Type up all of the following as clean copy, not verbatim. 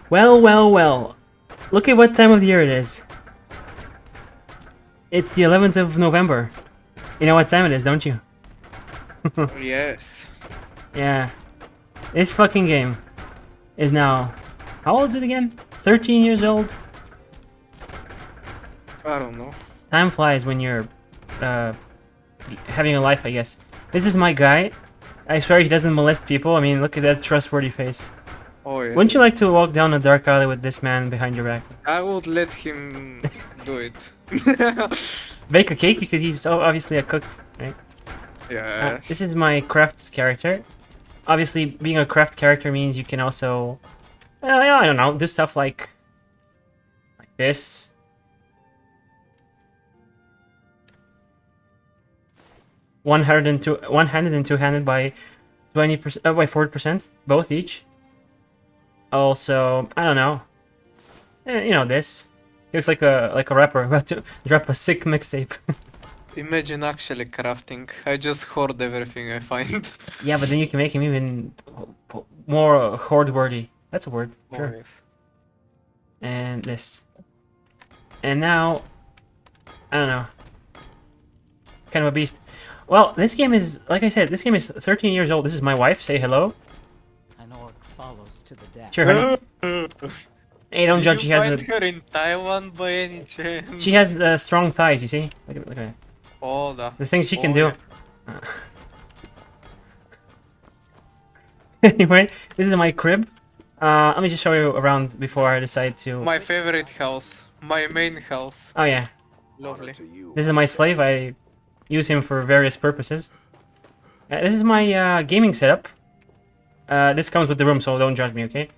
Well, well, well. Look at what time of the year it is. It's the 11th of November. You know what time it is, don't you? Yes. Yeah. This fucking game is now... How old is it again? 13 years old? I don't know. Time flies when you're uh, having a life, I guess. This is my guy. I swear he doesn't molest people. I mean, look at that trustworthy face. Oh Wouldn't yes. you like to walk down a dark alley with this man behind your back? I would let him do it. Bake a cake because he's so obviously a cook, right? Yeah. This is my craft character. Obviously, being a craft character means you can also, I don't know, do stuff like this. One-handed and two-handed by 20%, by 40%, both each. Also, I don't know, you know this. He looks like a rapper about to drop a sick mixtape. Imagine actually crafting. I just hoard everything I find. Yeah, but then you can make him even more hoard-worthy. That's a word, Oh sure. yes. And this. And now, I don't know. Kind of a beast. Well, this game is, like I said, this game is 13 years old. This is my wife. Say hello. An orc follows to the death. Sure, honey. Hey, don't judge. Did She you has find the, her in Taiwan by any chance? she has the strong thighs. You see? Look at Oh, da. the things she can Oh, do. yeah. Anyway, this is my crib. Let me just show you around before I decide to. My favorite house. My main house. Oh yeah, Lovely. this is my slave. I use him for various purposes. This is my gaming setup. This comes with the room, so don't judge me, okay?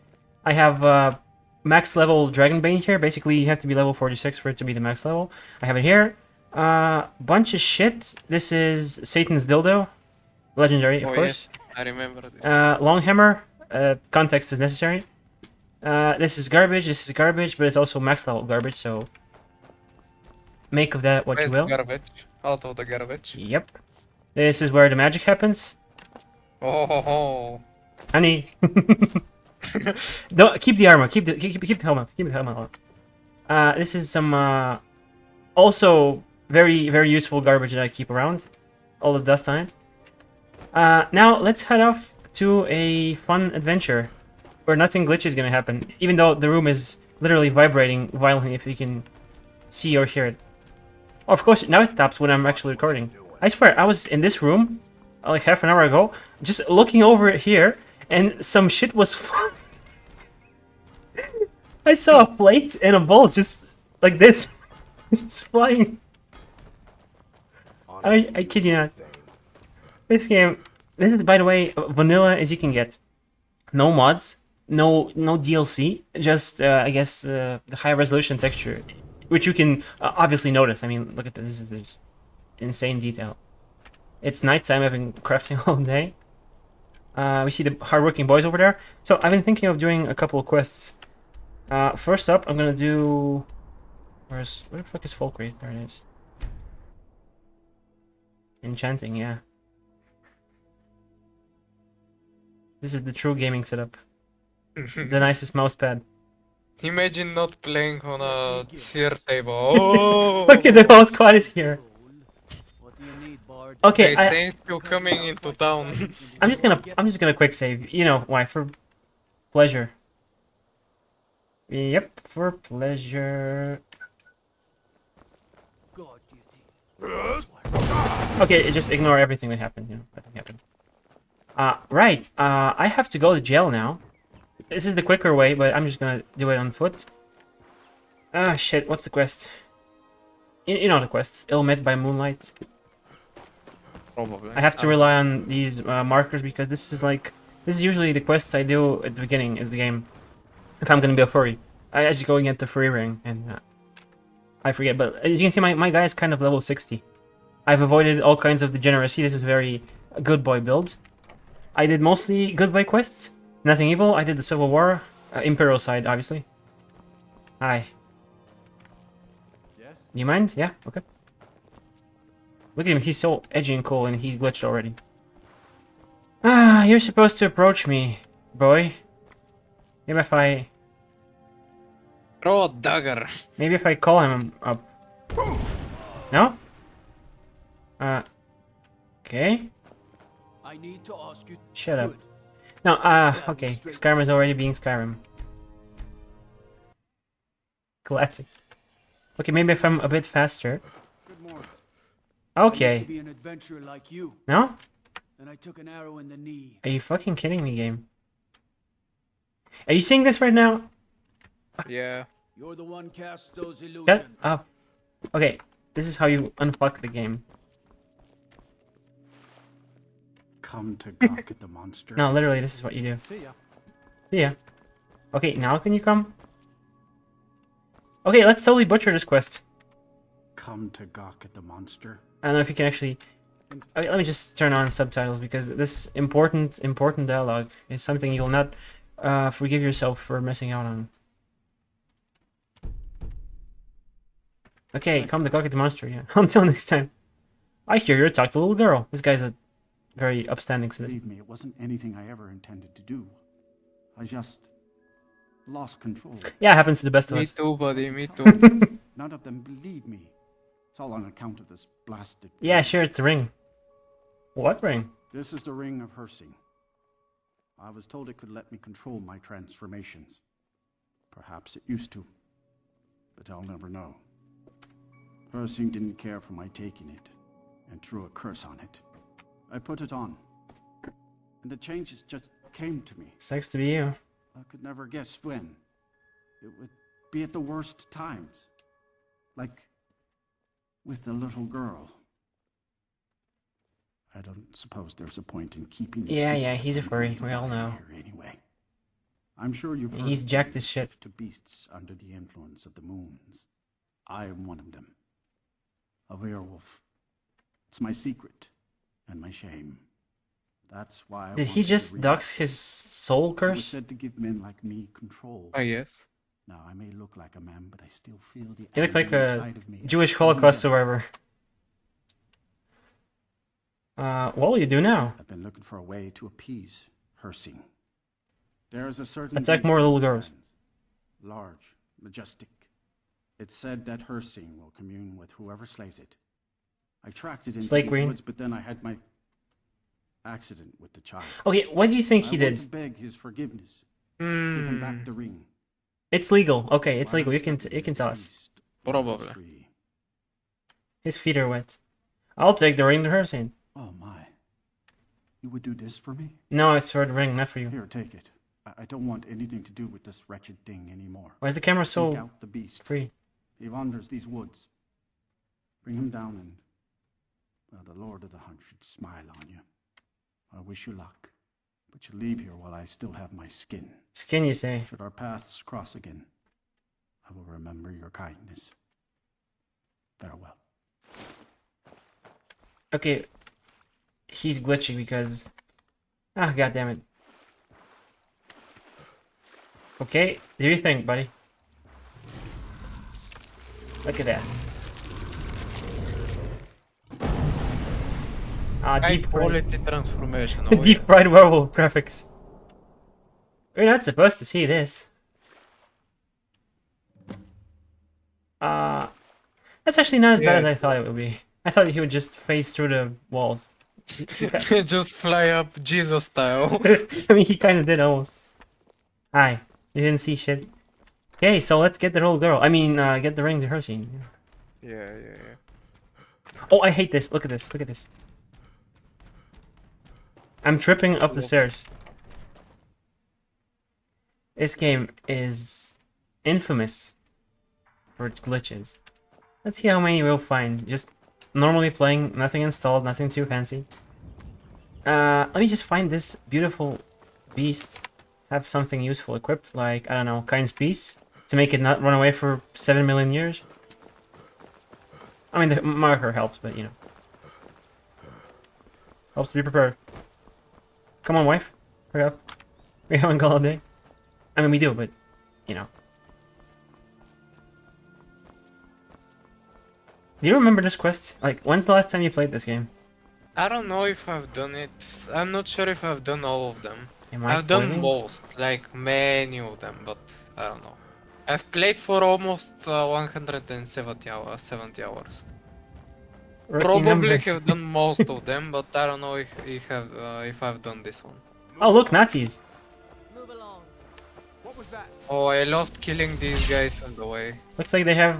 I have max level Dragonbane here. Basically, you have to be level 46 for it to be the max level. I have it here. Bunch of shit. This is Satan's dildo. Legendary, of Oh course. yes, I remember this. Long hammer. Context is necessary. This is garbage, but it's also max level garbage, so make of that what you Best will. garbage. Out of the garbage. Yep. This is where the magic happens. Oh ho ho. Honey. Don't keep the armor. Keep the helmet. Keep the helmet on. This is some also very useful garbage that I keep around. All the dust on it. Now let's head off to a fun adventure where nothing glitchy is gonna happen, even though the room is literally vibrating violently. If you can see or hear it. Oh, of course, now it stops when I'm actually recording. I swear, I was in this room like half an hour ago, just looking over it here, and some shit was. I saw a plate and a bowl just like this, just flying. I kid you not. This game, this is, by the way, vanilla as you can get. No mods, no DLC, just I guess the high resolution texture, which you can obviously notice. I mean, look at this. This is insane detail. It's nighttime. I've been crafting all day. We see the hardworking boys over there. So I've been thinking of doing a couple of quests. First up, I'm gonna do. Where the fuck is Folkreath? There it is. Enchanting, yeah. This is the true gaming setup. The nicest mouse pad. Imagine not playing on a sear table. Oh. Look at the whole squad is here. What do you need, Bard? Okay, They say still coming into town. I'm just gonna quick save. You know why? For pleasure. Yep, for pleasure. God duty. Okay, just ignore everything that happened. You know, nothing happened. Right. I have to go to jail now. This is the quicker way, but I'm just gonna do it on foot. Ah, shit. What's the quest? You know the quest. Ill met by moonlight. Probably. I have to rely on these markers because this is usually the quests I do at the beginning of the game. If I'm gonna be a furry, I just go and get the furry ring, and I forget. But as you can see, my guy is kind of level 60. I've avoided all kinds of degeneracy. This is very good boy build. I did mostly good boy quests. Nothing evil. I did the Civil War, Imperial side, obviously. Hi. Yes? Do you mind? Yeah. Okay. Look at him. He's so edgy and cool, and he's glitched already. Ah, you're supposed to approach me, boy. Maybe if I Throw a dagger. Maybe if I call him up. No? Okay. I need to ask you. Shut up. Good. No, okay. Skyrim is already being Skyrim. Classic. Okay, maybe if I'm a bit faster. Good morning. I used Okay. to be an adventurer like you, No? and I took an arrow in the knee. Are you fucking kidding me, game? Are you seeing this right now? Yeah. You're the one cast those illusions. Shut up. Okay, this is how you unfuck the game. Come to gawk at the monster. No, literally, this is what you do. See ya. Yeah. Okay, now can you come? Okay, let's totally butcher this quest. Come to gawk at the monster. I don't know if you can actually... Okay, let me just turn on subtitles, because this important dialogue is something you'll not forgive yourself for missing out on. Okay, come to gawk at the monster, yeah. Until next time. I hear you talk to a little girl. This guy's a very upstanding citizen. Believe me, it wasn't anything I ever intended to do. I just lost control. Yeah, it happens to the best of Me us. too, buddy. Me too. None of them believe me. It's all on account of this blasted. Yeah, sure, it's the ring. What ring? This is the ring of Hersing. I was told it could let me control my transformations. Perhaps it used to, but I'll never know. Hersing didn't care for my taking it, and threw a curse on it. I put it on, and the changes just came to me. Sucks to be you. I could never guess when. It would be at the worst times. Like with the little girl. I don't suppose there's a point in keeping this Yeah, secret yeah, he's a from furry. everyone We all know. here anyway. I'm sure you've heard He's of jacked the as shit. To beasts under the influence of the moons. I am one of them. A werewolf. It's my secret and my shame. That's why I Did he wanted to just read dox it. his soul It was curse? said to give men like me control. Oh, yes. Now I may look like a man, but I still feel the He looked like anger a inside of me as Jewish strong as Holocaust ever. survivor. What will you do now? I've been looking for a way to appease Hersing. There's a certain Attack beast more in little these girls. lands. Large, majestic. It's said that Hersing will commune with whoever slays it. I tracked it into Slay these Queen. woods, but then I had my accident with the child. Okay, what do you think he I want did? to beg his forgiveness. Give him back Hmm. the ring. It's legal. Okay, it's Let legal. him You can step you can into tell the us. beast and be Probably. free. His feet are wet. I'll take the ring to Hersin. Oh my. You would do this for me? No, it's for the ring, not for you. Here, take it. I don't want anything to do with this wretched thing anymore. Why is the camera Seek so out the beast. free? He wanders these woods. Bring him down and, well, the Lord of the Hunt should smile on you. I wish you luck, but you leave here while I still have my skin. Skin, you say? Should our paths cross again, I will remember your kindness. Farewell. Okay, he's glitchy because... Ah, god damn it. Okay, do you think, buddy? Look at that. Ah, High deep fried, quality transformation. Oh, deep fried werewolf graphics. We're not supposed to see this. That's actually not as bad as Yeah. I thought it would be. I thought he would just phase through the walls. yeah. Just fly up Jesus style. I mean, he kind of did almost. Hi. You didn't see shit. Okay, so let's get the little girl. I mean, get the ring to Hershey. yeah. Oh, I hate this. Look at this. Look at this. I'm tripping up the stairs. This game is infamous for its glitches. Let's see how many we'll find. Just normally playing, nothing installed, nothing too fancy. Let me just find this beautiful beast. Have something useful equipped, like, I don't know, Kind's Peace, to make it not run away for 7 million years. I mean, the marker helps, but, you know. Helps to be prepared. Come on, wife. Hurry up. We haven't got all day. I mean, we do, but, you know. Do you remember this quest? Like, when's the last time you played this game? I don't know if I've done it. I'm not sure if I've done all of them. Am I I've done spoiling? most, like many of them, but I don't know. I've played for almost 170 hours. 70 hours. Rookie Probably numbers. have done most of them, but I don't know if I've done this one. Oh, look, Nazis. Move along. What was that? Oh, I loved killing these guys on the way. Looks like they have...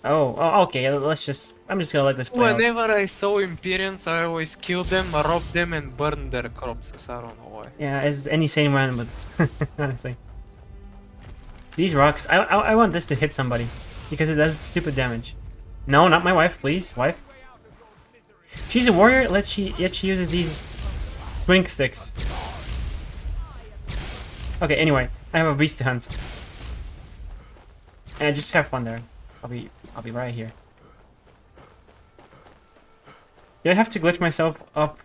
Oh, okay, let's just... I'm just gonna let this play out. Whenever I saw Imperians, I always kill them, rob them, and burn their corpses. I don't know why. Yeah, as any sane man, but honestly. These rocks, I want this to hit somebody, because it does stupid damage. No, not my wife, please, wife. She's a warrior, yet she uses these twink sticks. Okay, anyway, I have a beast to hunt. And just have fun there. I'll be right here. Do I have to glitch myself up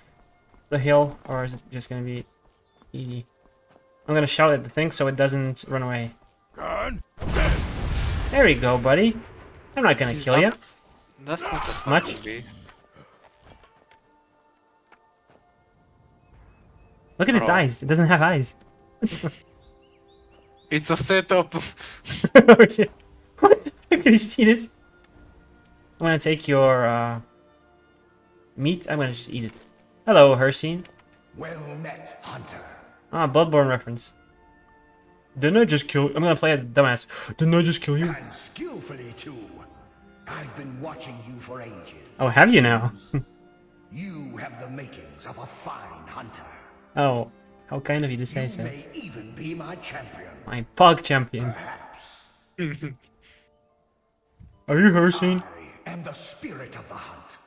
the hill, or is it just gonna be easy? I'm gonna shout at the thing so it doesn't run away. There we go, buddy. I'm not gonna kill you. That's not a Much? fucking beast. Look at its Bro. eyes. It doesn't have eyes. It's a setup. Oh shit. What? Can you see this? I'm gonna take your meat. I'm gonna just eat it. Hello, Hersine. Well met, hunter. Ah, Bloodborne reference. Didn't I just kill... I'm gonna play a dumbass. Didn't I just kill you? And skillfully too. I've been watching you for ages. Oh, have you now? You have the makings of a fine hunter. Oh, how kind of you to say You so. may even be my champion. My pug champion. Perhaps. Are you Hersine? I am the spirit of the hunt.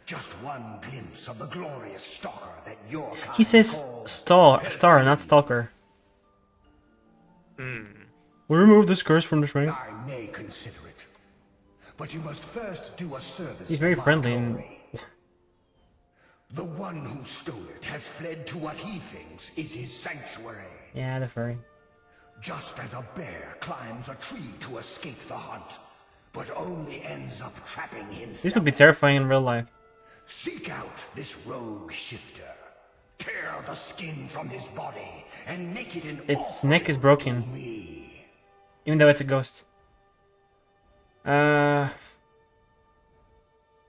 Just one glimpse of the glorious stalker that your kind He says call star, not stalker. We remove this curse from the ring. I may consider it. But you must first do a service. He's very for my friendly and- glory. The one who stole it has fled to what he thinks is his sanctuary. Yeah, the furry. Just as a bear climbs a tree to escape the hunt, but only ends up trapping himself. This would be terrifying in real life. Seek out this rogue shifter. Tear the skin from his body and make it an Its neck is broken, me. even though it's a ghost.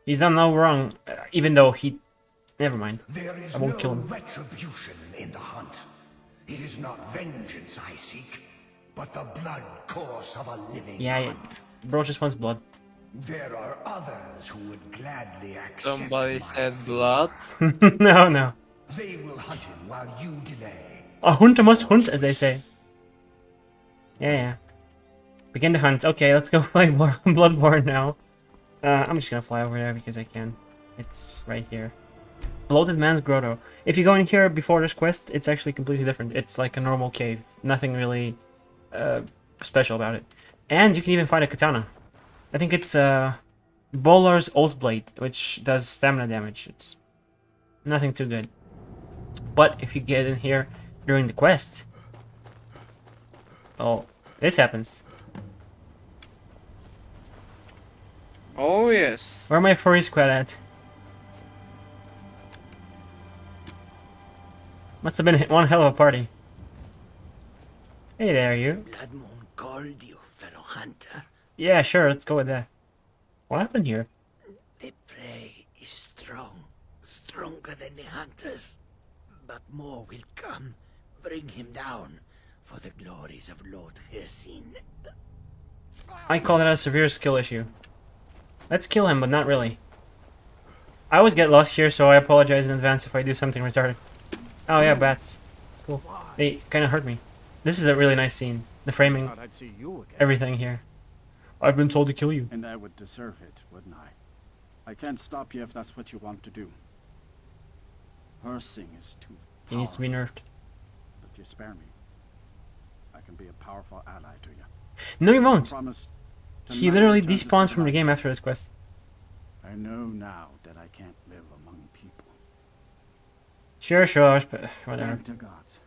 He's done no wrong, even though he... Never mind. There is I won't no kill him. retribution in the hunt. It is not vengeance I seek, but the blood course of a living Yeah, hunt. bro just wants blood. There are others who would gladly accept Somebody my said fate. blood. No. They will hunt him while you delay. A hunter must hunt, as they say. Yeah. Begin to hunt. Okay, let's go play more Bloodborne now. I'm just gonna fly over there because I can. It's right here. Bloated Man's Grotto. If you go in here before this quest, it's actually completely different. It's like a normal cave. Nothing really special about it. And you can even find a katana. I think it's Bowler's Oath Blade, which does stamina damage. It's nothing too good. But if you get in here during the quest... Oh, this happens. Oh yes. Where my furry squad at? Must have been one hell of a party. Hey there, you. Blood Moon called you, fellow hunter. Yeah, sure, let's go with that. What happened here? The prey is strong, stronger than the hunters. But more will come. Bring him down for the glories of Lord Hircine. I call that a severe skill issue. Let's kill him, but not really. I always get lost here, so I apologize in advance if I do something retarded. Oh yeah, bats. Cool. They kind of hurt me. This is a really nice scene. The framing, Thought I'd see you again. everything here. I've been told to kill you. And I would deserve it, wouldn't I? I can't stop you if that's what you want to do. Hersing is too He needs to be powerful. nerfed. If you spare me, I can be a powerful ally to you. No, you won't. Promise to He never literally return to despawns from the game civilization. after this quest. I know now that I can't live among people. Sure, but whatever. Thank the gods.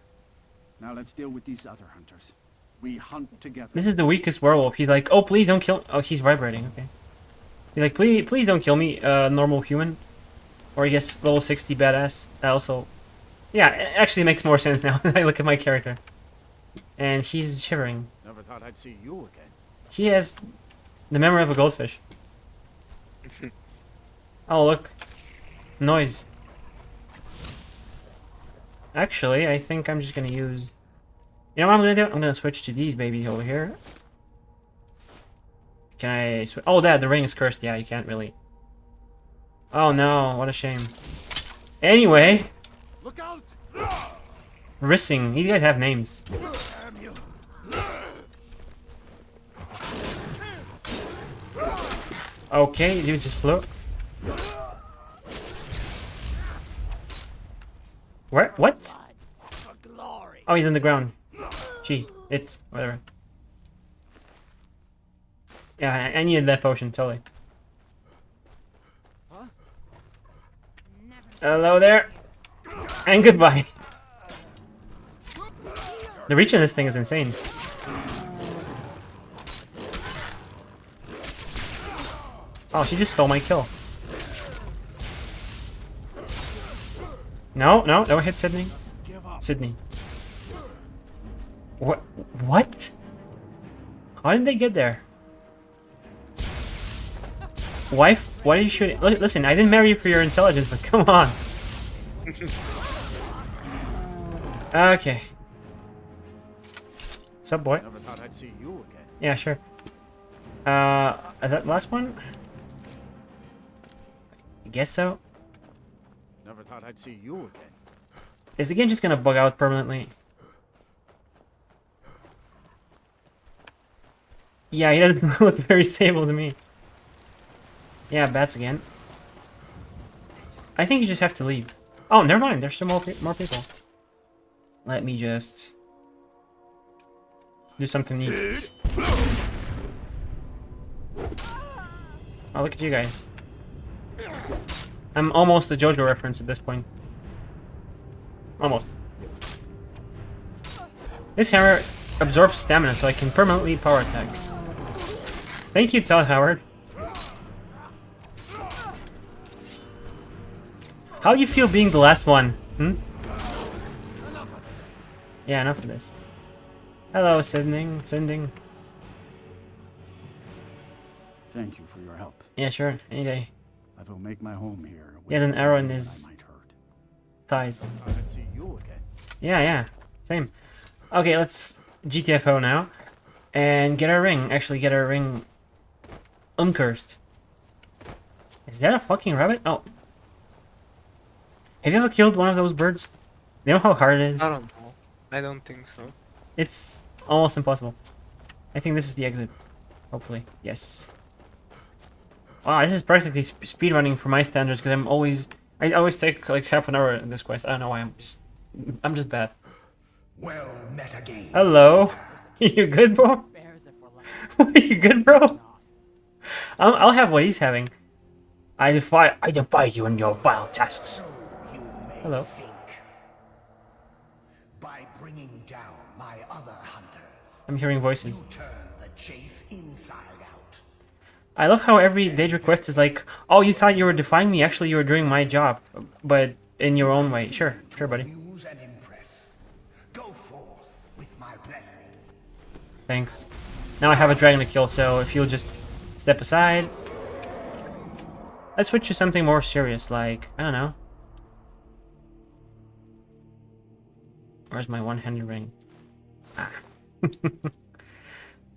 Now let's deal with these other hunters. We hunt together. This is the weakest werewolf. He's like, oh, please don't kill... Oh, he's vibrating, okay. He's like, please don't kill me, normal human. Or I guess level 60 badass. That also... Yeah, it actually makes more sense now when I look at my character. And she's shivering. Never thought I'd see you again. She has the memory of a goldfish. Oh, look. Noise. Actually, I think I'm just gonna use... You know what I'm gonna do? I'm gonna switch to these babies over here. Can I switch? Oh, the ring is cursed. Yeah, you can't really. Oh no, what a shame. Anyway. Look out! Rissing. These guys have names. Okay, dude just flew. Where? What? Oh, he's on the ground. Gee, it's whatever. Yeah, I needed that potion, totally. Hello there. And goodbye. The reach in this thing is insane. Oh, she just stole my kill. No, don't hit Sydney. Sydney. What? What? How did they get there? Wife, why are you shooting? Listen, I didn't marry you for your intelligence, but come on. Okay. Sup, boy? Never thought I'd see you again. Yeah, sure. Is that the last one? I guess so. Never thought I'd see you again. Is the game just gonna bug out permanently? Yeah, he doesn't look very stable to me. Yeah, bats again. I think you just have to leave. Oh, never mind. There's some more people. Let me just do something neat. Oh, look at you guys. I'm almost a JoJo reference at this point. Almost. This hammer absorbs stamina, so I can permanently power attack. Thank you, Todd Howard. How do you feel being the last one? Hmm? Yeah, enough of this. Hello, Sending. Thank you for your help. Yeah, sure. Any day. I will make my home here. He has an arrow in his thighs. Thought I'd see you again. Yeah. Same. Okay, let's GTFO now. And get our ring. Actually, get our ring uncursed. Is that a fucking rabbit? Oh. Have you ever killed one of those birds? You know how hard it is? I don't know. I don't think so. It's almost impossible. I think this is the exit. Hopefully. Yes. Wow, this is practically speedrunning for my standards because I always take like half an hour in this quest. I don't know why. I'm just bad. Well met again. Hello. You good, bro? You good, bro? I'll have what he's having. I defy you and your vile tasks. You may Hello. think. By bringing down my other hunters, I'm hearing voices. you turn the chase inside out. I love how every Daedra quest is like, oh, you thought you were defying me? Actually, you were doing my job, but in your own way. Sure, buddy. Amuse and impress. Go forth with my blessing. Thanks. Now I have a dragon to kill, so if you'll just step aside. Let's switch to something more serious, like, I don't know. Where's my one-handed ring? Ah.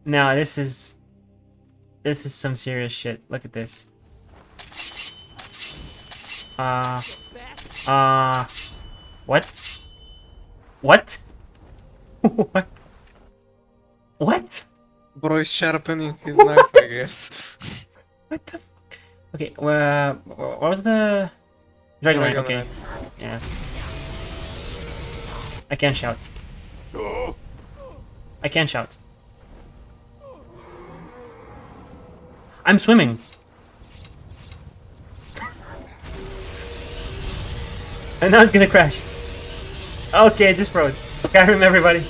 Now, this is some serious shit. Look at this. What? What? What? What? Bro is sharpening his knife, I guess. What the? Okay. What was the dragon ring? Okay. Ring. Yeah. I can't shout. I can't shout. I'm swimming. And now it's gonna crash. Okay, it just froze. Skyrim, everybody.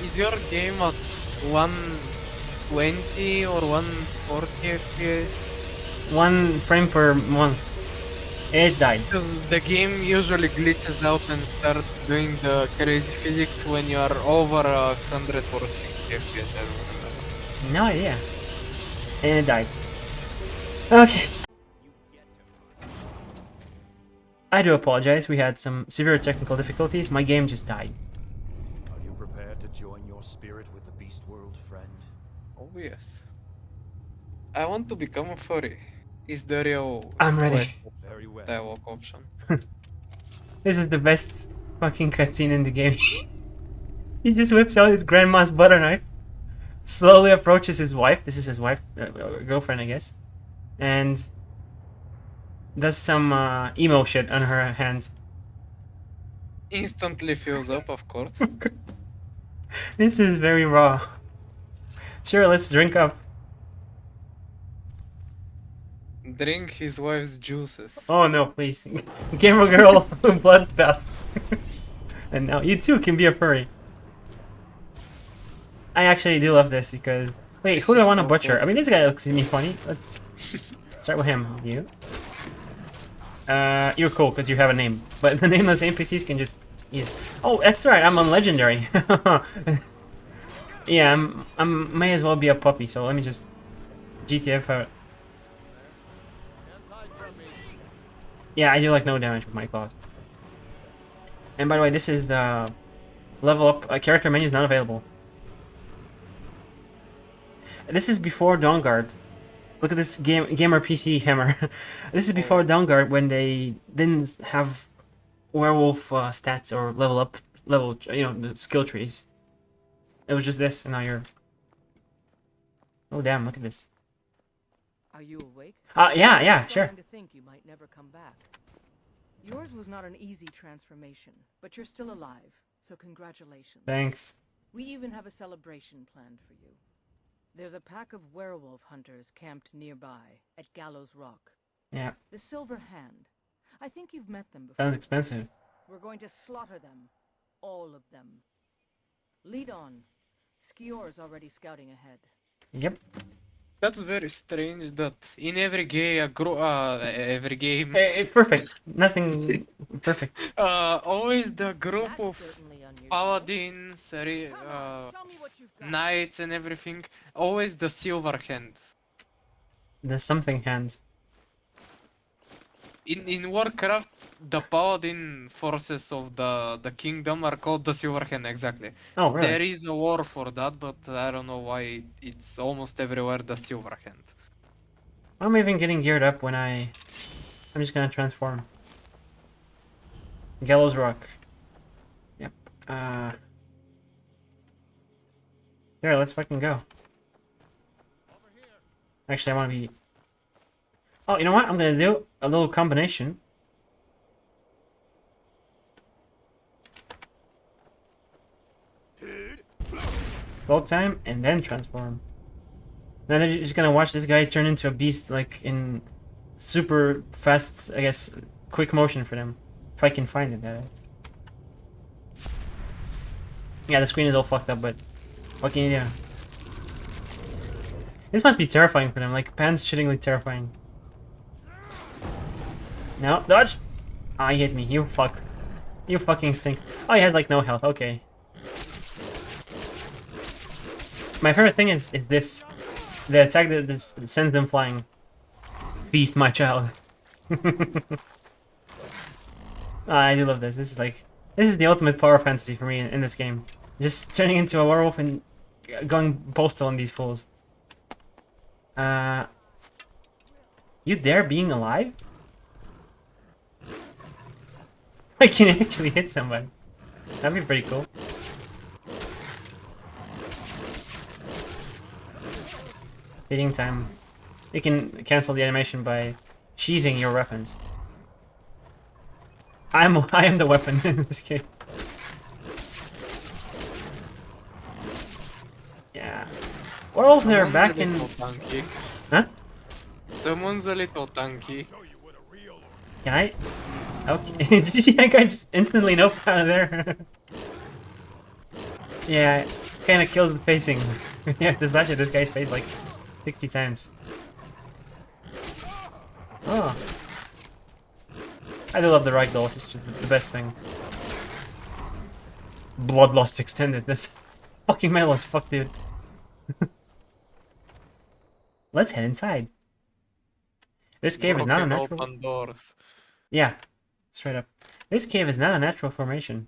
Is your game at 120 or 140 FPS? 1 frame per month. It died. Because the game usually glitches out and start doing the crazy physics when you are over 100 or 60 FPS, I don't remember. No idea. And it died. Okay. I do apologize. We had some severe technical difficulties. My game just died. Are you prepared to join your spirit with the beast world, friend? Oh yes. I want to become a furry. Is the real I'm ready. quest Very well. dialogue option. This is the best fucking cutscene in the game. He just whips out his grandma's butter knife, slowly approaches his wife. This is his wife, girlfriend, I guess, and does some emo shit on her hand. Instantly fills up, of course. This is very raw. Sure, let's drink up. Drink his wife's juices. Oh no, please. Gamer girl bloodbath. And now you too can be a furry. I actually do love this because... Wait, This who do I is want to so butcher? cool. I mean, this guy looks to me funny. Let's start with him. You? You're cool because you have a name. But the nameless NPCs can just... Oh, that's right, I'm on Legendary. Yeah, I'm may as well be a puppy, so let me just... GTF out. Yeah, I do like no damage with my claws. And by the way, this is level up. Character menu is not available. This is before Dawnguard. Look at this gamer PC hammer. This is before Dawnguard when they didn't have werewolf stats or level, the skill trees. It was just this, and now you're. Oh damn! Look at this. Are you awake? Yeah, sure. Starting to think you might never come back. Yours was not an easy transformation, but you're still alive, so congratulations. Thanks. We even have a celebration planned for you. There's a pack of werewolf hunters camped nearby at Gallows Rock. Yeah, The Silver Hand. I think you've met them before. sounds expensive. We're going to slaughter them. All of them. Lead on. Skior's already scouting ahead. Yep. That's very strange that in every game, Perfect. Nothing perfect. always the group That's of certainly unusual. paladins, Come on, show me what you've got. knights and everything, always the silver hand. There's something hand. In Warcraft, the paladin forces of the kingdom are called the silver hand, exactly. Oh really? There is a war for that, but I don't know why it's almost everywhere the silver hand. I'm even getting geared up when I'm just gonna transform. Gallows Rock. Yep. Here, let's fucking go. Actually, I want to be... Oh, you know what? I'm gonna do a little combination. Slow time, and then transform. Now they're just gonna watch this guy turn into a beast, like, in super fast, I guess, quick motion for them. If I can find it, that is. Yeah, the screen is all fucked up, but what can you do? This must be terrifying for them, like, pants-shittingly terrifying. No, dodge! Ah, he hit me, you fuck. You fucking stink. Oh, he has, like, no health, okay. My favorite thing is this. The attack that sends them flying. Feast, my child. I do love this. This is the ultimate power fantasy for me in this game. Just turning into a werewolf and going postal on these fools. You dare being alive? I can actually hit somebody. That'd be pretty cool. Hitting time. You can cancel the animation by sheathing your weapons. I am the weapon in this case. Yeah. Werewolves are back in... Tanky. Huh? Someone's a little tanky. Can I? Okay. Did you see that guy just instantly nope out of there? Yeah, kinda kills the facing. You have to slash at this guy's face like 60 times. Oh. I do love the ragdolls, it's just the best thing. Bloodlust extended. This fucking metal as fuck, dude. Let's head inside. This cave is not a Broken natural. open doors. Yeah, straight up. This cave is not a natural formation.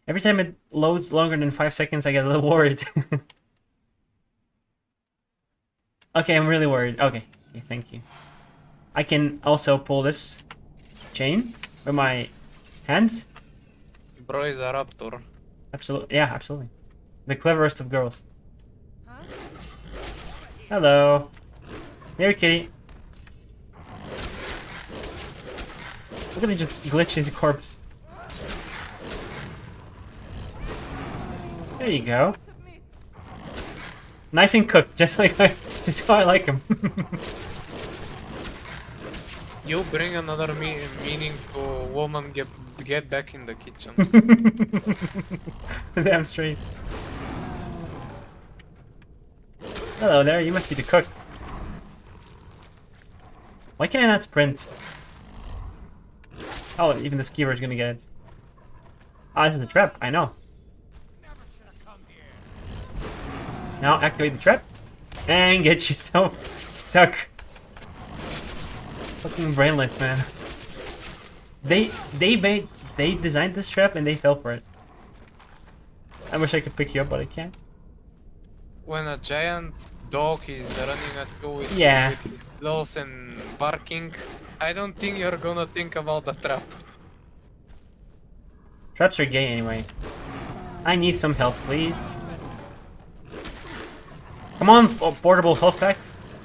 Every time it loads longer than 5 seconds, I get a little worried. Okay, I'm really worried. Okay, thank you. I can also pull this chain with my hands. Bro is a raptor. Absolutely, yeah, absolutely. The cleverest of girls. Hello. Here, kitty. Look at me just glitch his corpse. There you go. Nice and cooked, just like just how I like him. You bring another meaning to woman get back in the kitchen. Damn straight. Hello there, you must be the cook. Why can I not sprint? Oh, even the skeever is gonna get it. Ah, this is a trap, I know. Now activate the trap and get yourself stuck. Fucking brainlets, man. They designed this trap and they fell for it. I wish I could pick you up, but I can't. When a giant dog is running at you with his claws and barking, I don't think you're gonna think about the trap. Traps are gay anyway. I need some health, please. Come on, portable health pack.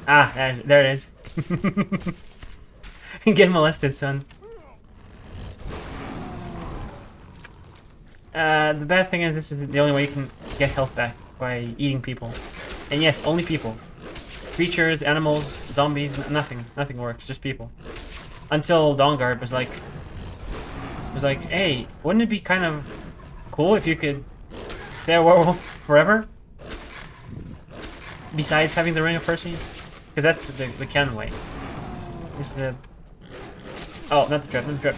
Ah, there it is. Get molested, son. The bad thing is this is the only way you can get health back, by eating people. And yes, only people. Creatures, animals, zombies, nothing works, just people. Until Dawnguard was like, hey, wouldn't it be kind of cool if you could stay a werewolf forever? Besides having the Ring of Mercy? Because that's the canon way. This is the... Oh, not the trap, not the trap.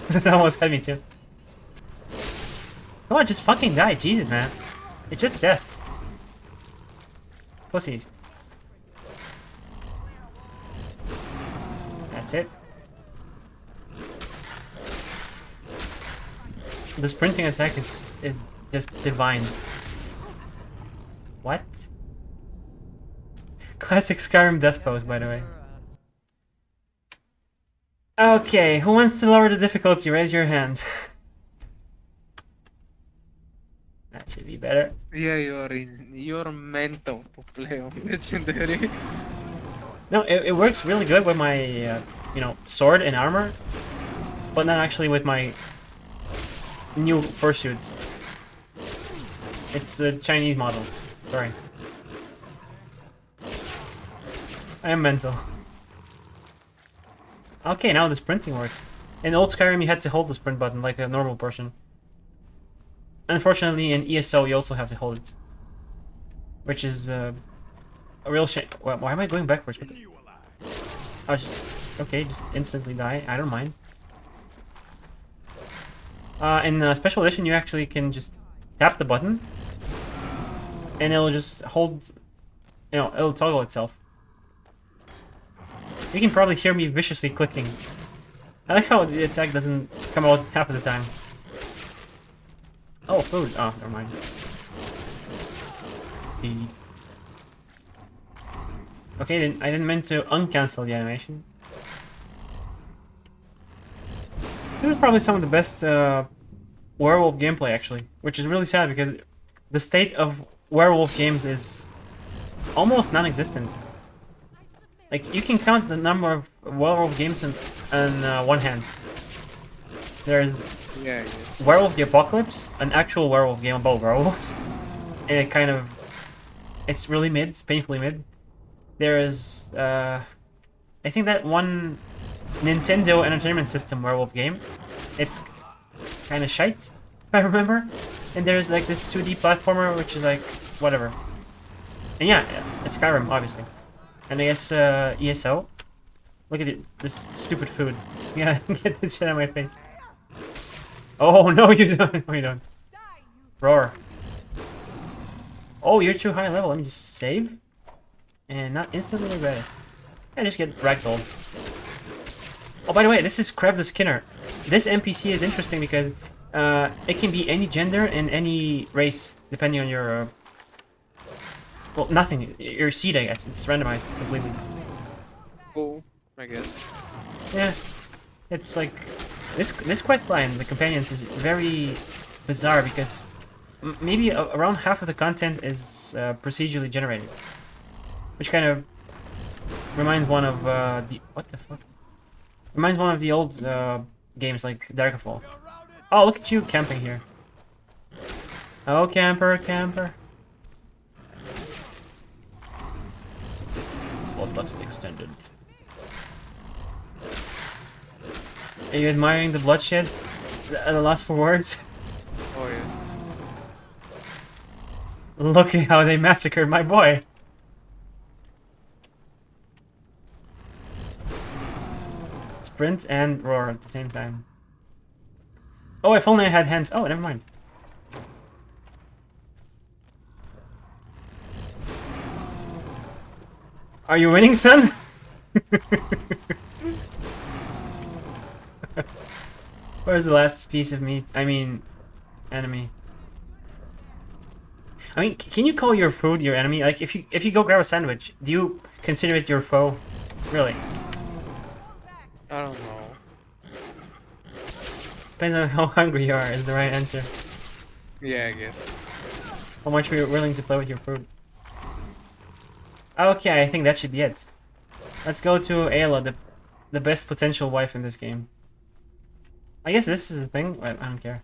That almost had me too. Come on, just fucking die, Jesus, man. It's just death. Pussies. That's it. The sprinting attack is just divine. What? Classic Skyrim death pose, by the way. Okay, who wants to lower the difficulty? Raise your hand. That should be better. Yeah, you're mental to play on legendary. No, it works really good with my, you know, sword and armor, but not actually with my new fursuit. It's a Chinese model. Sorry. I am mental. Okay, now the sprinting works. In old Skyrim, you had to hold the sprint button like a normal person. Unfortunately, in ESO, you also have to hold it. Which is a real shame. Why am I going backwards? I'll just... Okay, just instantly die. I don't mind. In Special Edition, you actually can just tap the button. And it'll just hold... You know, it'll toggle itself. You can probably hear me viciously clicking. I like how the attack doesn't come out half of the time. Oh, food. Oh, never mind. Okay, I didn't mean to uncancel the animation. This is probably some of the best werewolf gameplay, actually. Which is really sad because the state of werewolf games is almost non-existent. Like, you can count the number of werewolf games on one hand. There's Werewolf the Apocalypse, an actual werewolf game about werewolves. And it kind of... It's really mid, it's painfully mid. There is, I think that one Nintendo Entertainment System werewolf game. It's kind of shite, if I remember. And there's like this 2D platformer, which is like, whatever. And yeah, it's Skyrim, obviously. And I guess ESO Look at it, this stupid food. Yeah, get this shit out of my face. Oh no, you don't. No, you don't. Roar. Oh, you're too high level. Let me just save and not instantly regret it. I just get ragdolled. Oh, by the way, this is Krev the Skinner. This NPC is interesting because it can be any gender and any race, depending on your... well, nothing. Your seed, I guess. It's randomized completely. Cool, I guess. Yeah. It's like... This quest line, the companions, is very bizarre because maybe around half of the content is procedurally generated. Which kind of reminds one of the... what the fuck? Reminds one of the old games like Daggerfall. Oh, look at you camping here. Oh, camper, camper. Bloodlust extended. Are you admiring the bloodshed? The last 4 words? Oh yeah. Look at how they massacred my boy. Sprint and roar at the same time. Oh, if only I had hands. Oh, never mind. Are you winning, son? Where's the last piece of meat? I mean, enemy. I mean, can you call your food your enemy? Like, if you go grab a sandwich, do you consider it your foe? Really? I don't know. Depends on how hungry you are is the right answer. Yeah, I guess. How much you're willing to play with your food. Okay, I think that should be it. Let's go to Ayla, the best potential wife in this game. I guess this is a thing. I don't care.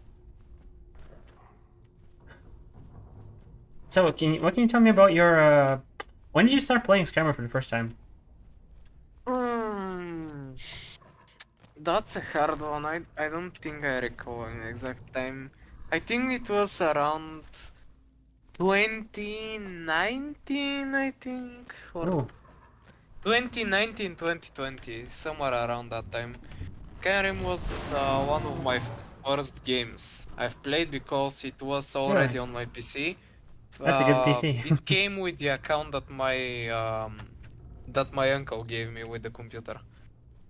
So, what can you tell me about your? When did you start playing Skyrim for the first time? That's a hard one. I don't think I recall an exact time. I think it was around 2019, I think, or Oh. 2019, 2020, somewhere around that time. Skyrim was one of my first games I've played because it was already Really? on my PC. That's a good PC. It came with the account that my uncle gave me with the computer.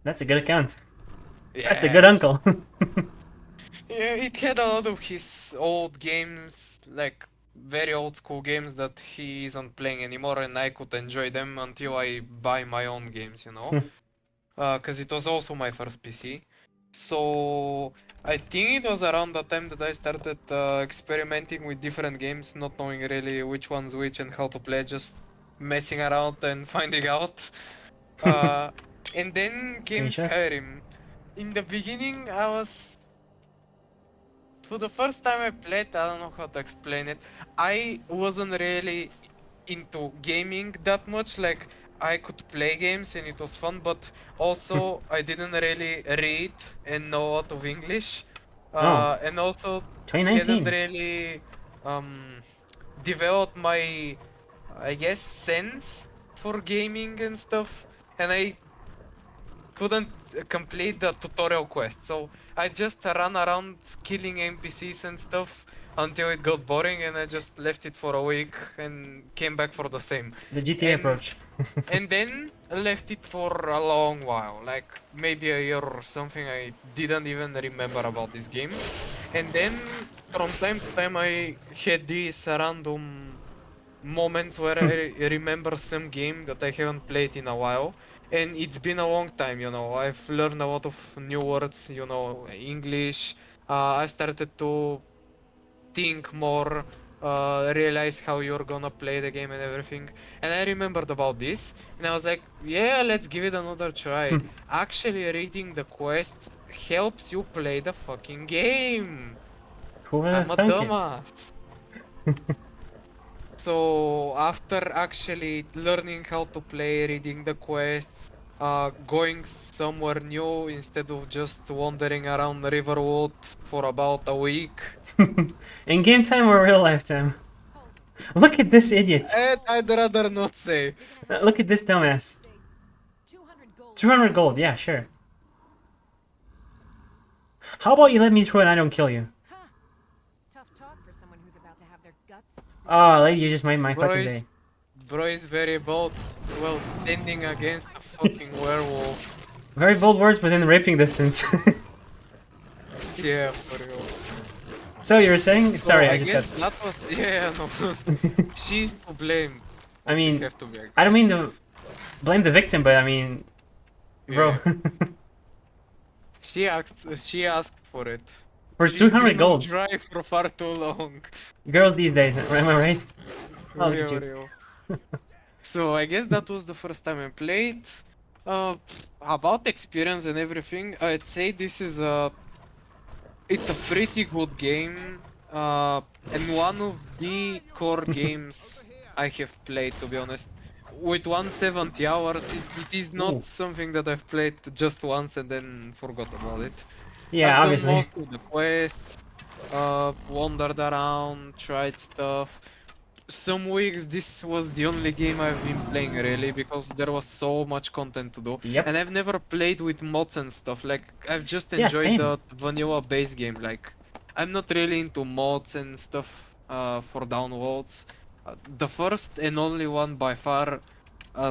That's a good account. Yeah. That's a good uncle. Yeah, it had a lot of his old games, like very old school games that he isn't playing anymore, and I could enjoy them until I buy my own games, you know? Because it was also my first PC. So I think it was around that time that I started experimenting with different games, not knowing really which one's which and how to play, just messing around and finding out. And then came Screenshot? Skyrim. In the beginning, for the first time I played, I don't know how to explain it. I wasn't really into gaming that much. Like, I could play games and it was fun, but also I didn't really read and know a lot of English. Oh. And also 2019. hadn't really developed my, I guess, sense for gaming and stuff. And I couldn't complete the tutorial quest, so I just ran around killing NPCs and stuff until it got boring, and I just left it for a week and came back for the same. The GTA approach. And then left it for a long while, like maybe a year or something. I didn't even remember about this game. And then from time to time I had these random moments where I remember some game that I haven't played in a while. And it's been a long time, you know. I've learned a lot of new words, you know, English. I started to think more, realize how you're gonna play the game and everything. And I remembered about this, and I was like, yeah, let's give it another try. Actually, reading the quest helps you play the fucking game. Who would I'm have a thunk it? dumbass. So after actually learning how to play, reading the quests, going somewhere new instead of just wandering around Riverwood for about a week. In game time or real life time? Look at this idiot. I'd rather not say. Look at this dumbass. 200 gold, yeah, sure. How about you let me through and I don't kill you? Tough talk for someone who's about to have their guts. Oh, lady, you just made my Bro fucking is day. bro is very bold. Well, standing against a fucking werewolf. Very bold words within raping distance. Yeah, for real. So you were saying? So Sorry, I I just guess got... that was no. She's to blame. I If we mean, have to be I don't exact. mean to blame the victim, but I mean... Bro. Yeah. She asked for it. For She's 200 been on gold. dry for far too long. Girls these days, am I right? Oh, look at Real, you. real. So I guess that was the first time I played. About experience and everything, I'd say this is it's a pretty good game. And one of the core games I have played, to be honest. With 170 hours, it is not Ooh. something that I've played just once and then forgot about it. Yeah, I've done obviously. most of the quests, wandered around, tried stuff. Some weeks this was the only game I've been playing really because there was so much content to do. Yep. And I've never played with mods and stuff. Like I've just Yeah, enjoyed same. the vanilla base game. Like I'm not really into mods and stuff for downloads. The first and only one by far,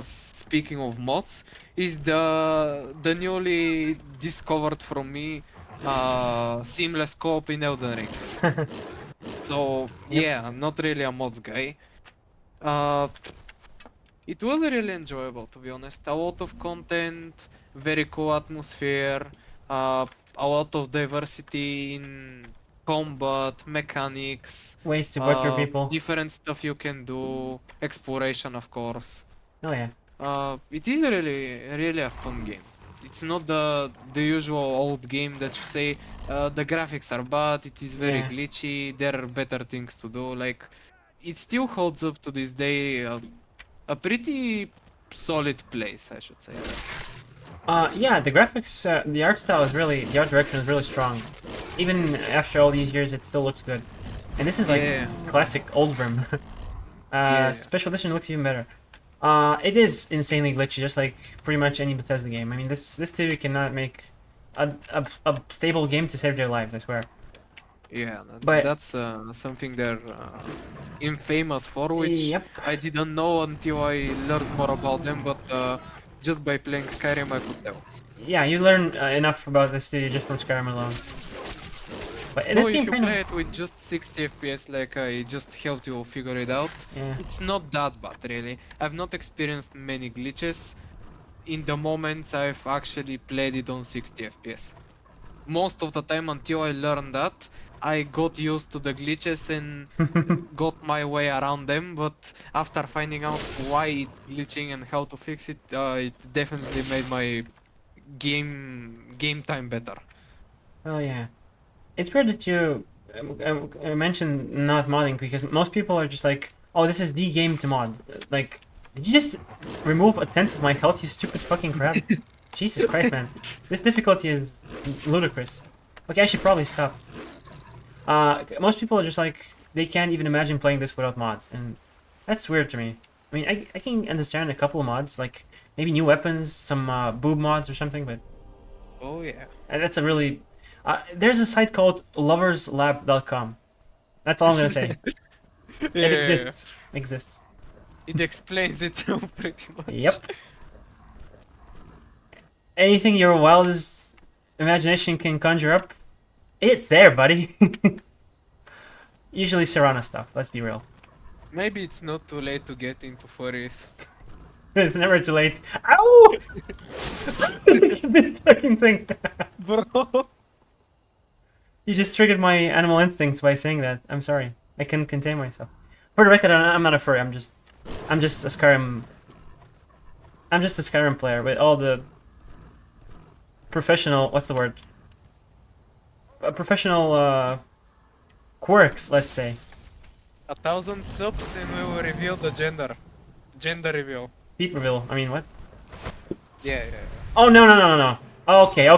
speaking of mods, is the newly discovered from me seamless co-op in Elden Ring. So Yep. yeah, I'm not really a mods guy. Uh, it was really enjoyable to be honest. A lot of content, very cool atmosphere, a lot of diversity in combat, mechanics, Ways to butcher people. different stuff you can do, exploration of course. Oh yeah. It is really a fun game. It's not the usual old game that you say the graphics are bad, it is very Yeah. glitchy, there are better things to do. Like it still holds up to this day. A pretty solid place, I should say. Yeah, the graphics, the art style is really, the art direction is really strong. Even after all these years, it still looks good. And this is like Yeah. classic old Brim. Yeah. Special edition looks even better. It is insanely glitchy, just like pretty much any Bethesda game. I mean, this studio cannot make a stable game to save their lives, I swear. Yeah, But- that's something they're infamous for, which Yep. I didn't know until I learned more about them, but just by playing Skyrim I could tell. Yeah, you learn enough about this studio just from Skyrim alone. But it No, is if game you kind play of... it with just 60 FPS, like I just helped you figure it out, Yeah. it's not that bad really. I've not experienced many glitches in the moments I've actually played it on 60 FPS. Most of the time until I learned that, I got used to the glitches and got my way around them, but after finding out why it's glitching and how to fix it, it definitely made my game time better. Oh yeah. It's weird that you mentioned not modding because most people are just like, oh, this is the game to mod. Like, did you just remove a tenth of my health, you stupid fucking crap? Jesus Christ, man. This difficulty is ludicrous. Okay, I should probably stop. Most people are just like, they can't even imagine playing this without mods, and that's weird to me. I mean, I can understand a couple of mods, like maybe new weapons, some boob mods or something, but Oh yeah. that's a really... there's a site called loverslab.com. That's all I'm gonna say. It exists. Exists. It explains itself pretty much. Yep. Anything your wildest imagination can conjure up, it's there, buddy. Usually Serrano stuff, let's be real. Maybe it's not too late to get into furries. It's never too late. Ow! Look at this fucking thing. Bro! You just triggered my animal instincts by saying that. I'm sorry. I couldn't contain myself. For the record, I'm not a furry. I'm just a Skyrim. I'm just a Skyrim player with all the professional. What's the word? Professional quirks, let's say. 1,000 subs and we will reveal the gender. Gender reveal. Pete reveal. I mean, what? Yeah. Oh no. Okay.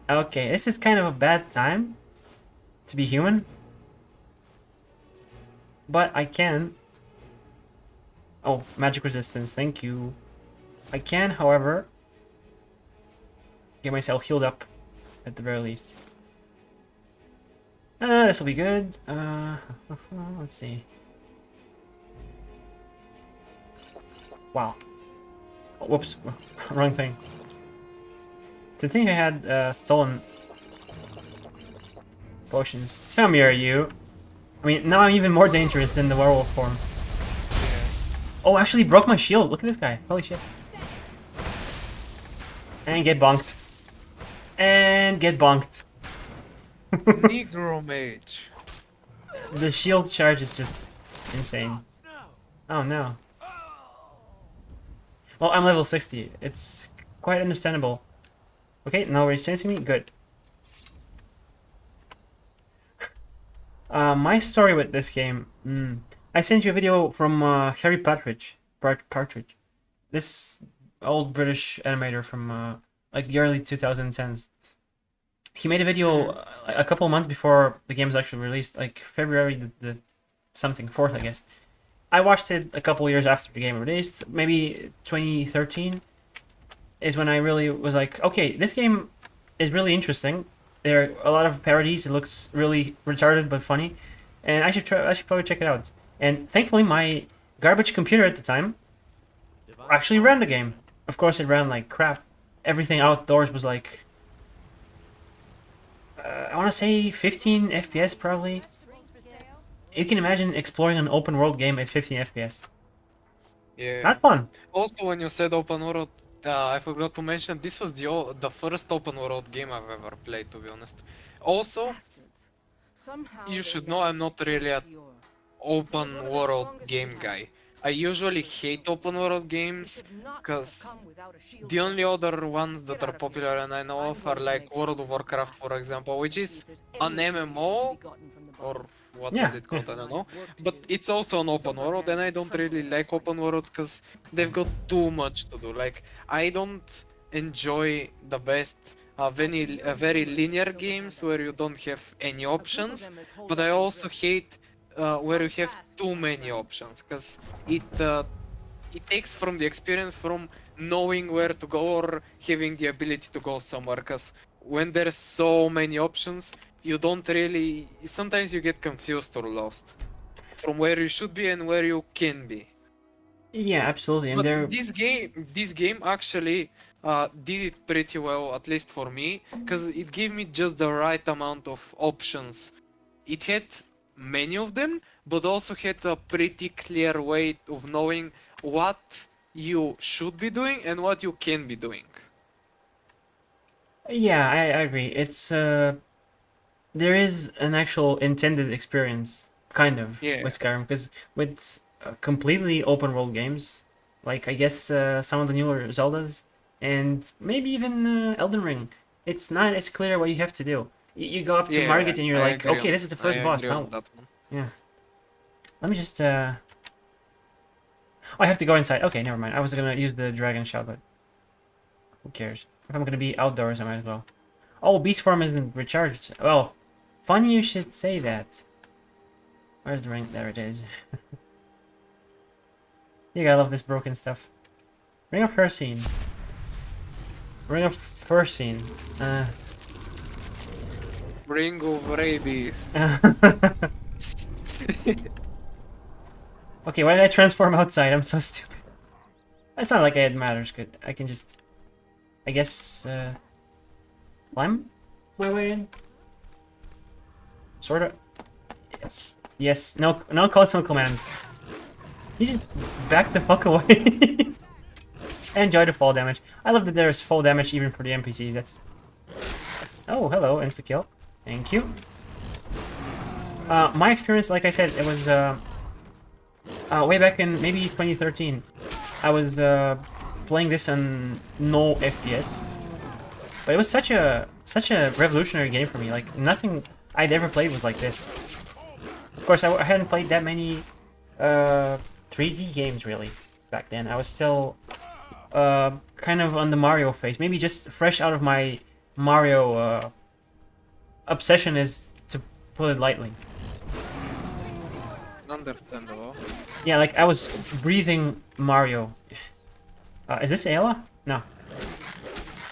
Okay, this is kind of a bad time to be human. But I can. Oh, magic resistance, thank you. I can, however, get myself healed up at the very least. This will be good. Let's see. Wow. Oh, whoops, wrong thing. To think I had stolen potions. Come here, you. I mean, now I'm even more dangerous than the werewolf form. Oh, actually broke my shield. Look at this guy. Holy shit. And get bonked. And get bonked. Negro mage. The shield charge is just insane. Oh no. Well, I'm level 60. It's quite understandable. Okay, now he's chasing me. Good. My story with this game. I sent you a video from Harry Partridge. Partridge. This old British animator from like the early 2010s. He made a video a couple months before the game was actually released, like February the something 4th, I guess. I watched it a couple years after the game released, maybe 2013 is when I really was like, okay, this game is really interesting. There are a lot of parodies. It looks really retarded but funny, and I should probably check it out. And thankfully, my garbage computer at the time actually ran the game. Of course, it ran like crap. Everything outdoors was like, I want to say 15 FPS probably. You can imagine exploring an open world game at 15 FPS. Yeah. Not fun. Also, when you said open world, I forgot to mention this was the first open world game I've ever played, to be honest. Also, you should know I'm not really a open world game guy. I usually hate open world games because the only other ones that are popular and I know of are like World of Warcraft, for example, which is an MMO or what was it called, I don't know. But it's also an open world and I don't really like open world because they've got too much to do. Like, I don't enjoy the best very linear games where you don't have any options, but I also hate where you have too many options, because it takes from the experience from knowing where to go or having the ability to go somewhere, because when there's so many options, you don't really, sometimes you get confused or lost from where you should be and where you can be. Yeah, absolutely. And But this game actually did it pretty well, at least for me, because it gave me just the right amount of options. It had many of them, but also had a pretty clear way of knowing what you should be doing and what you can be doing. yeah, I agree. It's there is an actual intended experience, kind of, Yeah. with Skyrim, because with completely open world games, like I guess some of the newer Zeldas, and maybe even Elden Ring, it's not as clear what you have to do. You go up to Margit and you're I like, agree okay, on- this is the first I boss agree on now. that one. Yeah. Let me just Oh, I have to go inside. Okay, never mind. I was gonna use the dragon shot, but who cares? If I'm gonna be outdoors, I might as well. Oh, beast form isn't recharged. Well, funny you should say that. Where's the ring? There it is. You gotta love this broken stuff. Ring of Hercene. Ring of Fercine. Ring of Rabies. Okay, why did I transform outside? I'm so stupid. It's not like it matters. Good. I can just, I guess, climb my way in. Sorta. Yes. Yes. No. No calls. No commands. You just back the fuck away. Enjoy the fall damage. I love that there's fall damage even for the NPC. That's. Oh, hello, insta kill. Thank you. My experience, like I said, it was way back in maybe 2013. I was playing this on no FPS, but it was such a revolutionary game for me. Like nothing I'd ever played was like this. Of course, I hadn't played that many 3D games really back then. I was still kind of on the Mario phase, maybe just fresh out of my Mario obsession, is to put it lightly. Understandable. Yeah, like I was breathing Mario. Is this Ayla? No.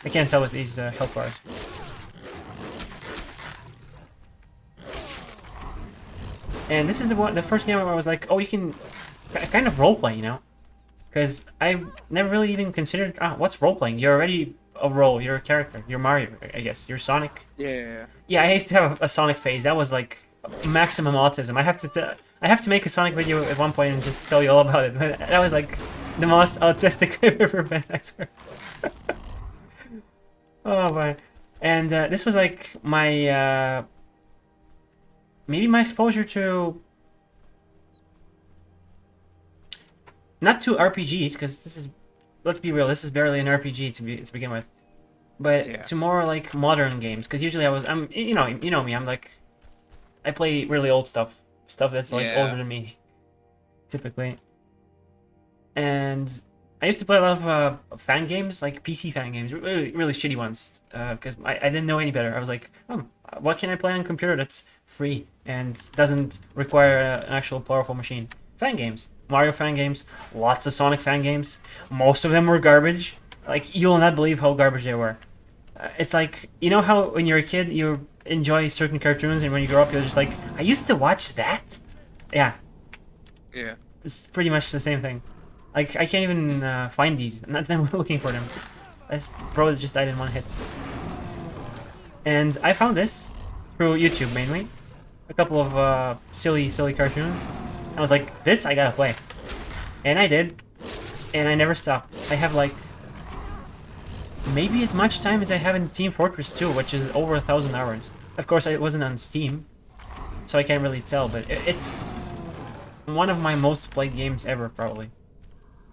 I can't tell with these health bars. And this is the first game where I was like, oh, you can kind of roleplay, you know? Because I never really even considered, what's roleplaying? You're already a role, you're a character, you're Mario, I guess, you're Sonic. Yeah. Yeah, I used to have a Sonic phase. That was like maximum autism. I have to make a Sonic video at one point and just tell you all about it. But that was like the most autistic I've ever been, I swear. Oh my! And this was like my maybe my exposure to not to RPGs, because this is, let's be real, this is barely an RPG to begin with, but Yeah. to more like modern games. Because usually I'm you know me, I'm like, I play really old stuff that's like Yeah. older than me, typically. And I used to play a lot of fan games, like PC fan games, really shitty ones, because I didn't know any better. I was like, what can I play on computer that's free and doesn't require an actual powerful machine? Fan games, Mario fan games, lots of Sonic fan games. Most of them were garbage. Like, you'll not believe how garbage they were. It's like, you know how when you're a kid you enjoy certain cartoons, and when you grow up you're just like, I used to watch that? Yeah, Yeah. it's pretty much the same thing. Like, I can't even find these. I'm not even looking for them. This bro just died in one hit. And I found this through YouTube mainly. A couple of silly cartoons. I was like, this I gotta play. And I did. And I never stopped. I have like maybe as much time as I have in Team Fortress 2, which is over 1,000 hours. Of course, it wasn't on Steam, so I can't really tell, but it's one of my most played games ever, probably.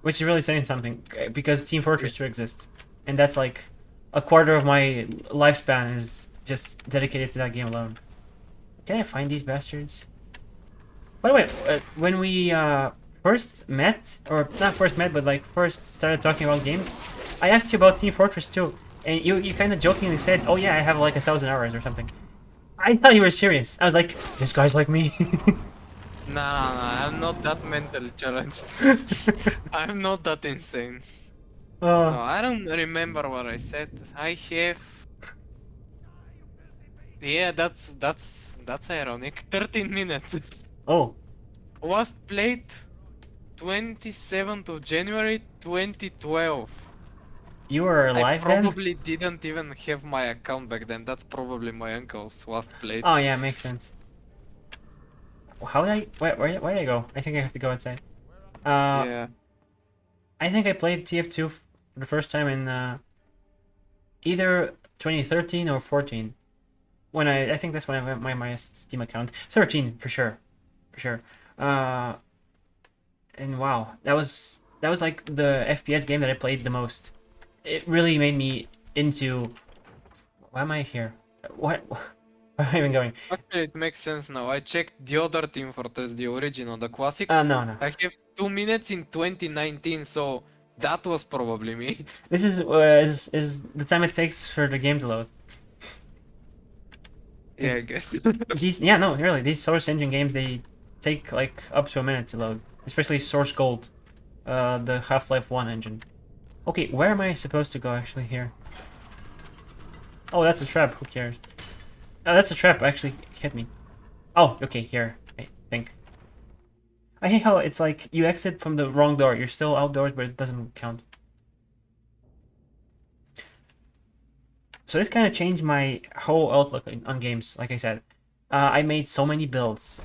Which is really saying something, because Team Fortress 2 exists. And that's like a quarter of my lifespan is just dedicated to that game alone. Can I find these bastards? By the way, when we first met, or not first met, but like first started talking about games, I asked you about Team Fortress 2, and you kind of jokingly said, oh yeah, I have like 1,000 hours or something. I thought you were serious. I was like, this guy's like me. Nah, I'm not that mentally challenged. I'm not that insane. No, I don't remember what I said. I have... Yeah, that's ironic. 13 minutes. Oh, Was played 27th of January 2012. you were I alive then? probably didn't even have my account back then. That's probably my uncle's last played. Oh yeah, makes sense. How did I... Where did I go? I think I have to go inside. Yeah. I think I played TF2 for the first time in either 2013 or 14. When I think that's when I got my Steam account. 13 for sure, for sure. And wow, that was like the FPS game that I played the most. It really made me into. Why am I here? What? Where am I even going? Actually, it makes sense now. I checked the other Team Fortress, the original, the classic. No. I have 2 minutes in 2019, so that was probably me. This is the time it takes for the game to load. Yeah, I guess. Really, these Source Engine games, they take like up to a minute to load, especially Source Gold, the Half-Life 1 engine. Okay, where am I supposed to go actually here? Oh, that's a trap. Who cares? Oh, that's a trap. Actually, hit me. Oh, okay, here. I think. I hate how it's like you exit from the wrong door. You're still outdoors, but it doesn't count. So this kind of changed my whole outlook on games. Like I said, I made so many builds.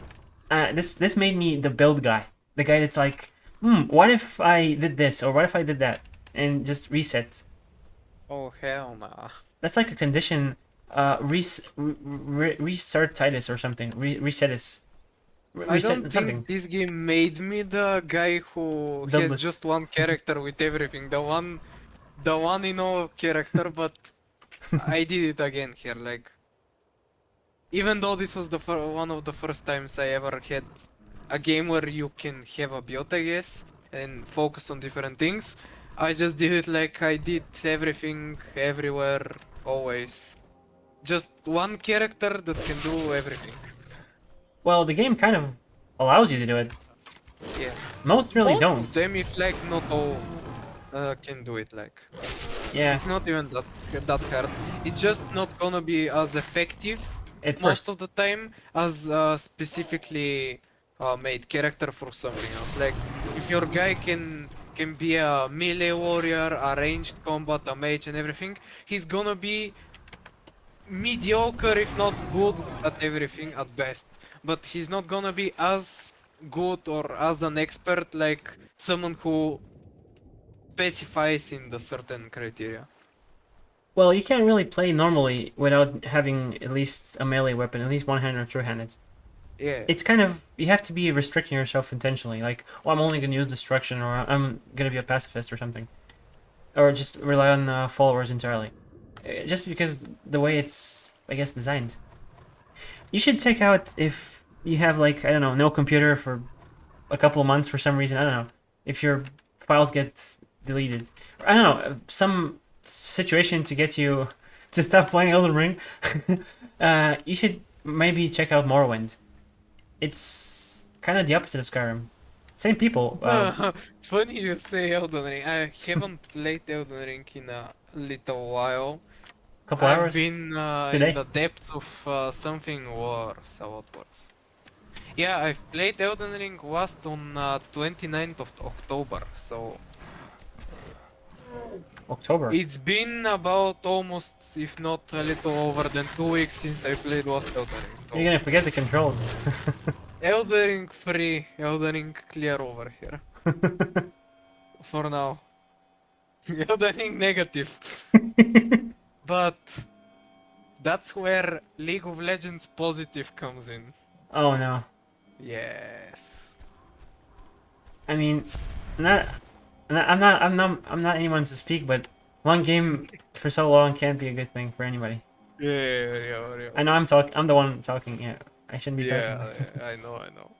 This made me the build guy. The guy that's like, what if I did this, or what if I did that, and just reset. Oh hell nah. That's like a condition. Restart Titus or something. Resetis. I don't think this game made me the guy who Doubles. has just one character with everything. The one character, but I did it again here. Like, even though this was the one of the first times I ever had a game where you can have a build, I guess, and focus on different things, I just did it like I did everything, everywhere, always. Just one character that can do everything. Well, the game kind of allows you to do it. Yeah. Most really Most don't. of them, if like not all can do it, like Yeah, it's not even that hard. It's just not gonna be as effective at most first. of the time as specifically made character for something else. Like if your guy can be a melee warrior, a ranged combat, a mage, and everything, he's gonna be mediocre if not good at everything at best. But he's not gonna be as good or as an expert like someone who specifies in the certain criteria. Well, you can't really play normally without having at least a melee weapon, at least one-handed or two-handed. Yeah. It's kind of, you have to be restricting yourself intentionally, like, oh, I'm only gonna use destruction, or I'm gonna be a pacifist or something, or just rely on followers entirely. Just because the way it's, I guess, designed. You should check out if you have, like, I don't know, no computer for a couple of months for some reason. I don't know if your files get deleted. I don't know, some situation to get you to stop playing Elden Ring. You should maybe check out Morrowind. It's kind of the opposite of Skyrim. Same people. Funny you say Elden Ring. I haven't played Elden Ring in a little while. Couple I've hours been today. in the depths of something worse. What worse? Yeah, I've played Elden Ring last on 29th of October, so October. it's been about almost, if not a little over than 2 weeks since I played last Elden Ring. So You're gonna forget the controls. Elden Ring free, Elden Ring clear over here. For now. Elden Ring negative. But that's where League of Legends positive comes in. Oh no. Yes. I mean, not, I'm not anyone to speak, but one game for so long can't be a good thing for anybody. Yeah. I know I'm the one talking. Yeah, I shouldn't be talking. Yeah, I know.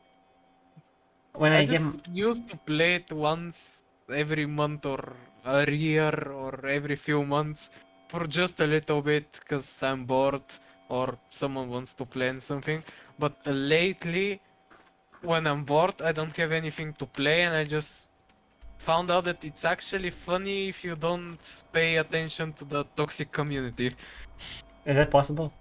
When I I just get used to play it once every month or a year or every few months for just a little bit because I'm bored or someone wants to play something. But lately, when I'm bored, I don't have anything to play and I just found out that it's actually funny if you don't pay attention to the toxic community. is that possible?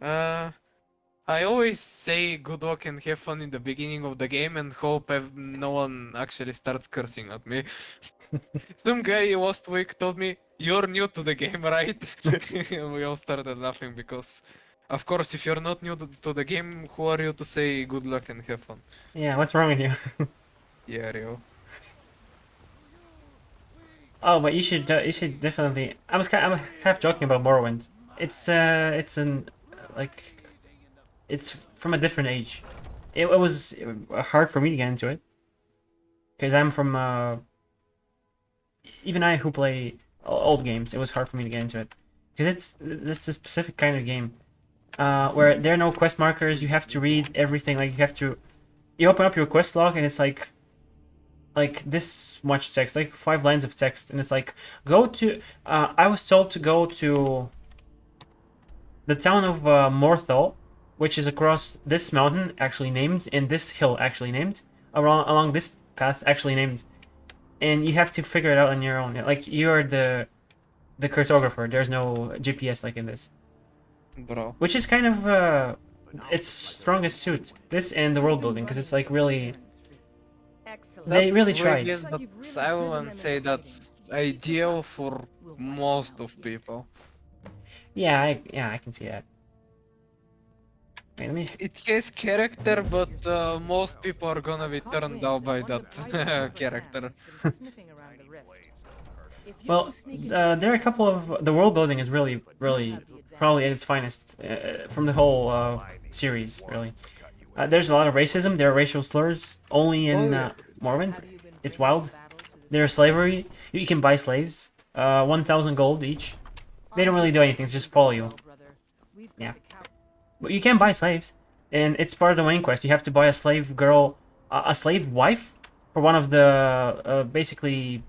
I always say good luck and have fun in the beginning of the game and hope no one actually starts cursing at me. Some guy last week told me, "You're new to the game, right?" And we all started laughing because, of course, if you're not new to the game, who are you to say good luck and have fun? Yeah, what's wrong with you? Yeah, Rio. Oh, but you should definitely. I'm half joking about Morrowind. It's an like it's from a different age. It was hard for me to get into it because I'm from even I who play old games. It was hard for me to get into it because it's a specific kind of game where there are no quest markers. You have to read everything. Like you open up your quest log and it's like this much text, like 5 lines of text, and it's like go to. I was told to go to the town of Morthal, which is across this mountain actually named, and this hill actually named, along this path actually named, and you have to figure it out on your own. Like you're the cartographer. There's no GPS like in this, Bro. which is kind of its strongest suit. This and the world building, because it's like really. Excellent. They really Well, tried. yes, but I wouldn't say that's ideal for most of people. Yeah, I can see that. Wait, let me. It has character, but most people are gonna be turned out by that character. Well, there are a couple of the world building is really probably at its finest from the whole series. Really, there's a lot of racism. There are racial slurs only in Morrowind. It's wild. There's slavery. You can buy slaves. 1,000 gold each. They don't really do anything. They just follow you. Yeah. But you can buy slaves, and it's part of the main quest. You have to buy a slave girl, a slave wife, for one of the basically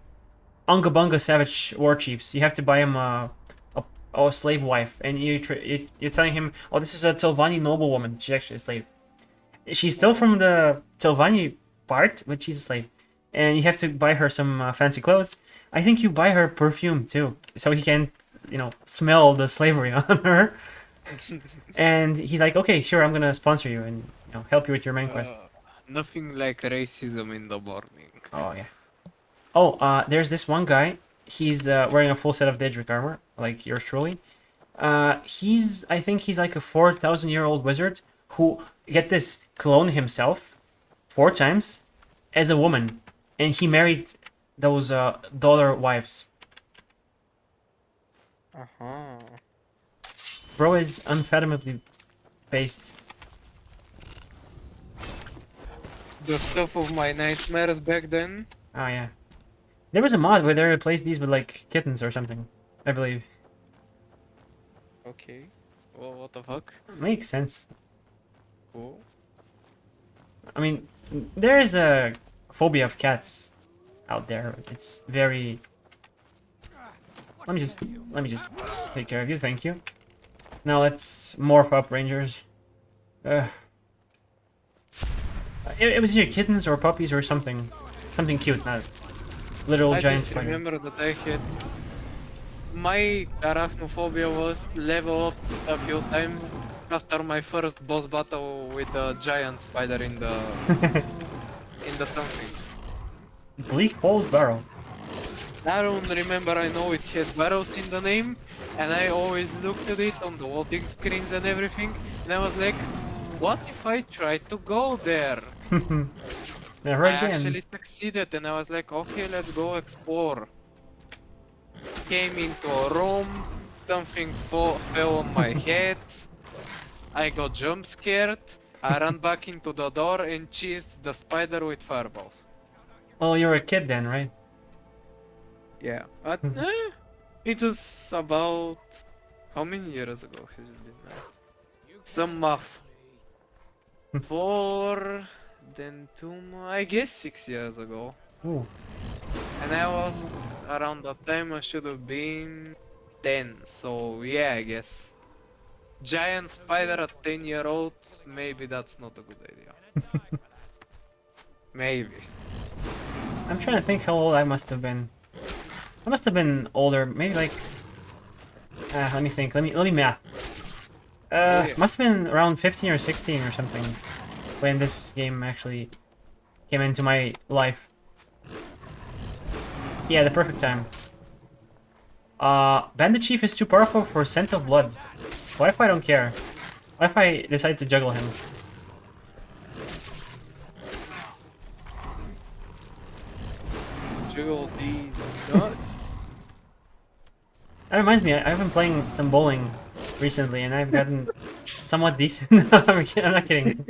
Unga Bunga savage war chiefs. You have to buy him a slave wife, and you're telling him, oh, this is a Telvanni noblewoman. She's actually a slave, She's still from the Sylvania part, but she's a slave. And you have to buy her some fancy clothes. I think you buy her perfume too, so he can, smell the slavery on her. And he's like, okay, sure, I'm gonna sponsor you and help you with your main quest. Nothing like racism in the morning. Oh yeah. Oh, there's this one guy. He's wearing a full set of Daedric armor, like yours truly. I think he's like a 4,000-year-old wizard who, get this, cloned himself 4 times as a woman, and he married those daughter wives. Bro is unfathomably based. The stuff of my nightmares back then. Oh yeah. There was a mod where they replaced these with like kittens or something, I believe. Okay. Well, what the fuck? Makes sense. Cool. I mean, there is a phobia of cats out there. It's very. Let me just take care of you. Thank you. Now let's morph up, Rangers. It was either kittens or puppies or something cute, not literal I giant just spider. remember that I had my arachnophobia was level up a few times after my first boss battle with the giant spider in the in the something. Bleak Holes Barrow. I don't remember, I know it had barrows in the name, and I always looked at it on the loading screens and everything, and I was like, what if I try to go there? Never I again. actually succeeded, and I was like, okay, let's go explore. Came into a room, something fell on my head, I got jump scared, I ran back into the door and chased the spider with fireballs. Well, you're a kid then, right? Yeah, but it was about... how many years ago has it been now? Some math. 4, then 2 more, I guess 6 years ago. Ooh. And I was around that time I should have been 10, so yeah, I guess. Giant spider at 10-year-old, maybe that's not a good idea. Maybe. I'm trying to think how old I must have been. I must have been older, maybe like. Let me think. Let me math. yeah. Must have been around 15 or 16 or something when this game actually came into my life. Yeah, the perfect time. Bandit Chief is too powerful for Scent of Blood. What if I don't care? What if I decide to juggle him? Juggle these nuts. That reminds me, I've been playing some bowling recently, and I've gotten somewhat decent. I'm not kidding.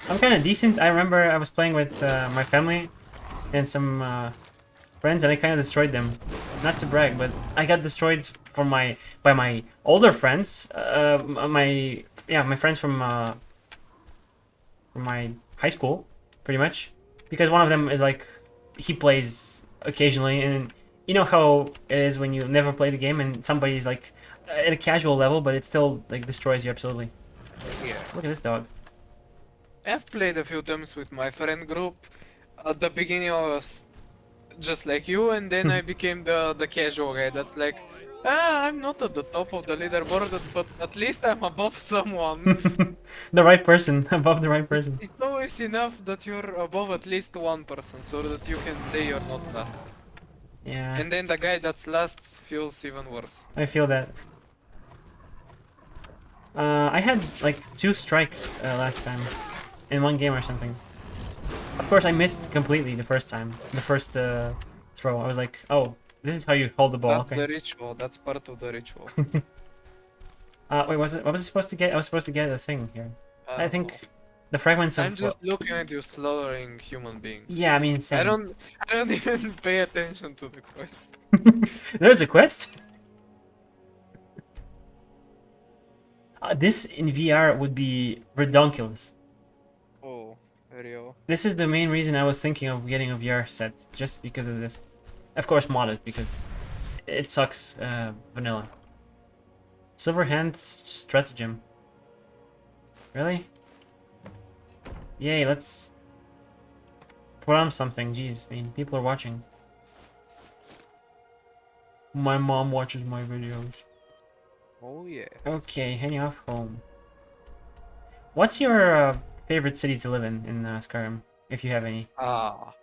I'm kind of decent. I remember I was playing with my family and some friends, and I kind of destroyed them. Not to brag, but I got destroyed by my older friends. My friends from my high school, pretty much, because one of them is like he plays occasionally, and you know how it is when you never play the game and somebody's like at a casual level, but it still like destroys you absolutely. Yeah. Look at this dog. I've played a few times with my friend group. At the beginning I was just like you, and then I became the casual guy that's like, I'm not at the top of the leaderboard, but at least I'm above someone. The right person, above the right person. It's always enough that you're above at least one person, so that you can say you're not last. Yeah, And then the guy that's last feels even worse. I feel that. I had like 2 strikes last time in one game or something. Of course, I missed completely the first time. The first throw. I was like, oh, this is how you hold the ball. That's Okay. the ritual, that's part of the ritual. Wait, what was I supposed to get? I was supposed to get a thing here. I think know. the fragments of. I'm just looking at you slaughtering human beings. Yeah, I mean, same. I don't even pay attention to the quest. There's a quest. This in VR would be redonkulous. Oh, real. This is the main reason I was thinking of getting a VR set, just because of this. Of course, modded, because it sucks vanilla. Silverhand stratagem. Really? Yay, let's put on something. Jeez, I mean, people are watching. My mom watches my videos. Oh yeah. Okay, heading off home. What's your favorite city to live in Skyrim, if you have any? I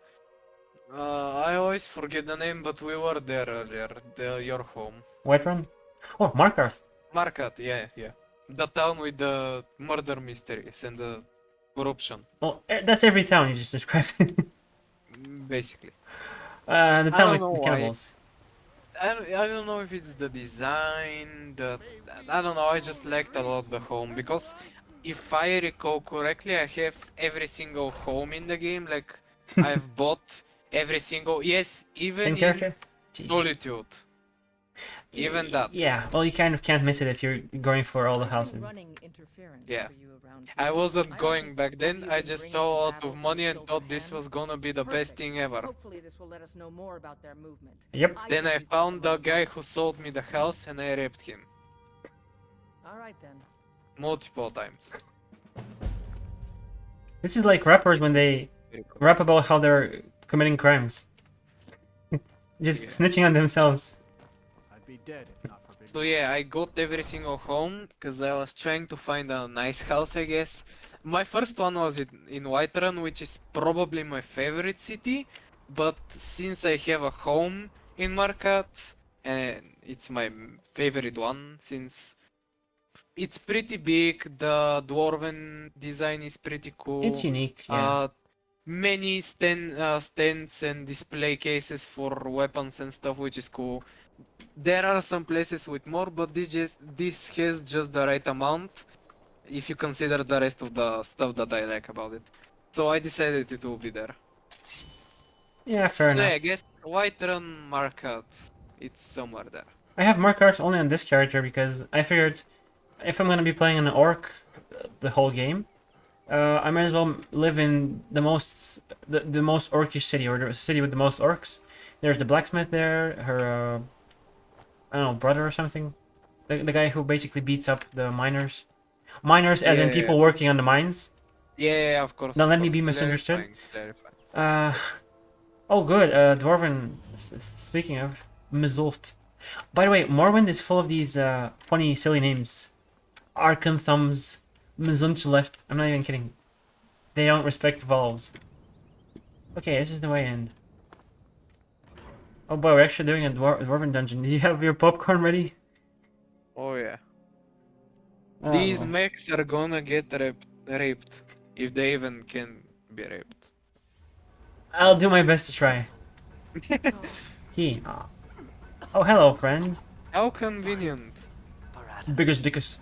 always forget the name, but we were there earlier. Your home. Whiterun? Oh, Markarth. Market, yeah, yeah. The town with the murder mysteries and the corruption, Well, that's every town you just described. basically. The I town don't with know the why. cannibals. I don't know if it's the design, I don't know, I just liked a lot the home, because if I recall correctly, I have every single home in the game, like, I've bought every single, yes, even Same in character? Jeez. Solitude. Even that. Yeah, well, you kind of can't miss it if you're going for all the houses. Running interference Yeah. for you around I here. wasn't don't going think back then, you've I been just bringing saw a the lot battle of to money the and Silver thought this Hand. was gonna be the best Perfect. thing ever. Hopefully this will let us know more about their movement. Yep. Then I think found the they'll guy come. who sold me the house and I raped him. All right then. Multiple times. This is like rappers when they Very cool. rap about how they're committing crimes. Just Yeah. snitching on themselves. I'd be dead if not for Big So yeah, I got every single home because I was trying to find a nice house, I guess. My first one was in Whiterun, which is probably my favorite city. But since I have a home in Markat, and it's my favorite one since it's pretty big, the dwarven design is pretty cool. It's unique, yeah. Many stands and display cases for weapons and stuff, which is cool. There are some places with more, but this has just the right amount if you consider the rest of the stuff that I like about it. So I decided it will be there. Yeah, fair So yeah, enough. I guess Whiterun Market, it's somewhere there. I have mark cards only on this character because I figured if I'm gonna be playing an orc the whole game, I might as well live in the most orcish city, or the city with the most orcs. There's the blacksmith there, her I don't know, brother or something. The guy who basically beats up the miners. Miners as in Yeah. people working on the mines. Yeah, of course. Don't of let me course. be misunderstood. Clarifying. Oh good, Dwarven, speaking of, Mizulft. By the way, Morrowind is full of these funny, silly names. Arkan Thumbs, Mizunch I'm not even kidding. They don't respect vowels. Okay, this is the way in. Oh boy, we're actually doing a Dwarven dungeon. Do you have your popcorn ready? Oh yeah. Oh, These well. mechs are gonna get raped. If they even can be raped. I'll do my best to try. T. Oh, hello, friend. How convenient. Biggest dickus.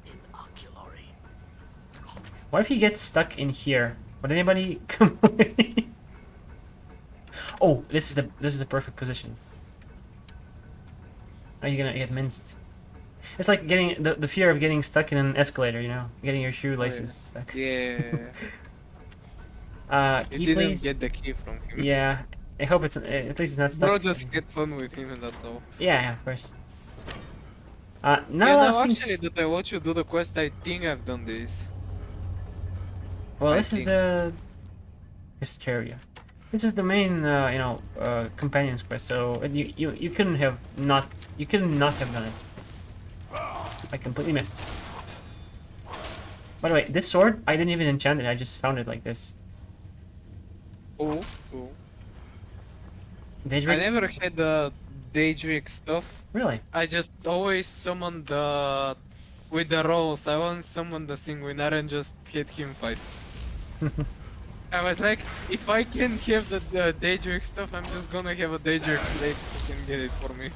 Inoculary. What if he gets stuck in here? Would anybody complain? Oh, this is the perfect position. Are you gonna get minced? It's like getting the fear of getting stuck in an escalator, you know, getting your shoelaces stuck. Yeah. Can You you didn't please? get the key from him. Yeah, I hope it's at least it's not Bro, stuck. just had fun with him and that's all. Yeah, of course. Yeah, Now now seems. actually that I watch you do the quest, I think I've done this. Well, I this is think. the Hysteria. This is the main, companion's quest. So you couldn't have not have done it. I completely missed. By the way, this sword I didn't even enchant it. I just found it like this. Oh, oh. I Daedric? never had the Daedric stuff. Really? I just always summoned the... With the rolls, I once summoned the Sanguinar and just hit him fight. I was like, if I can have the Daedric stuff, I'm just gonna have a Daedric slave who can get it for me.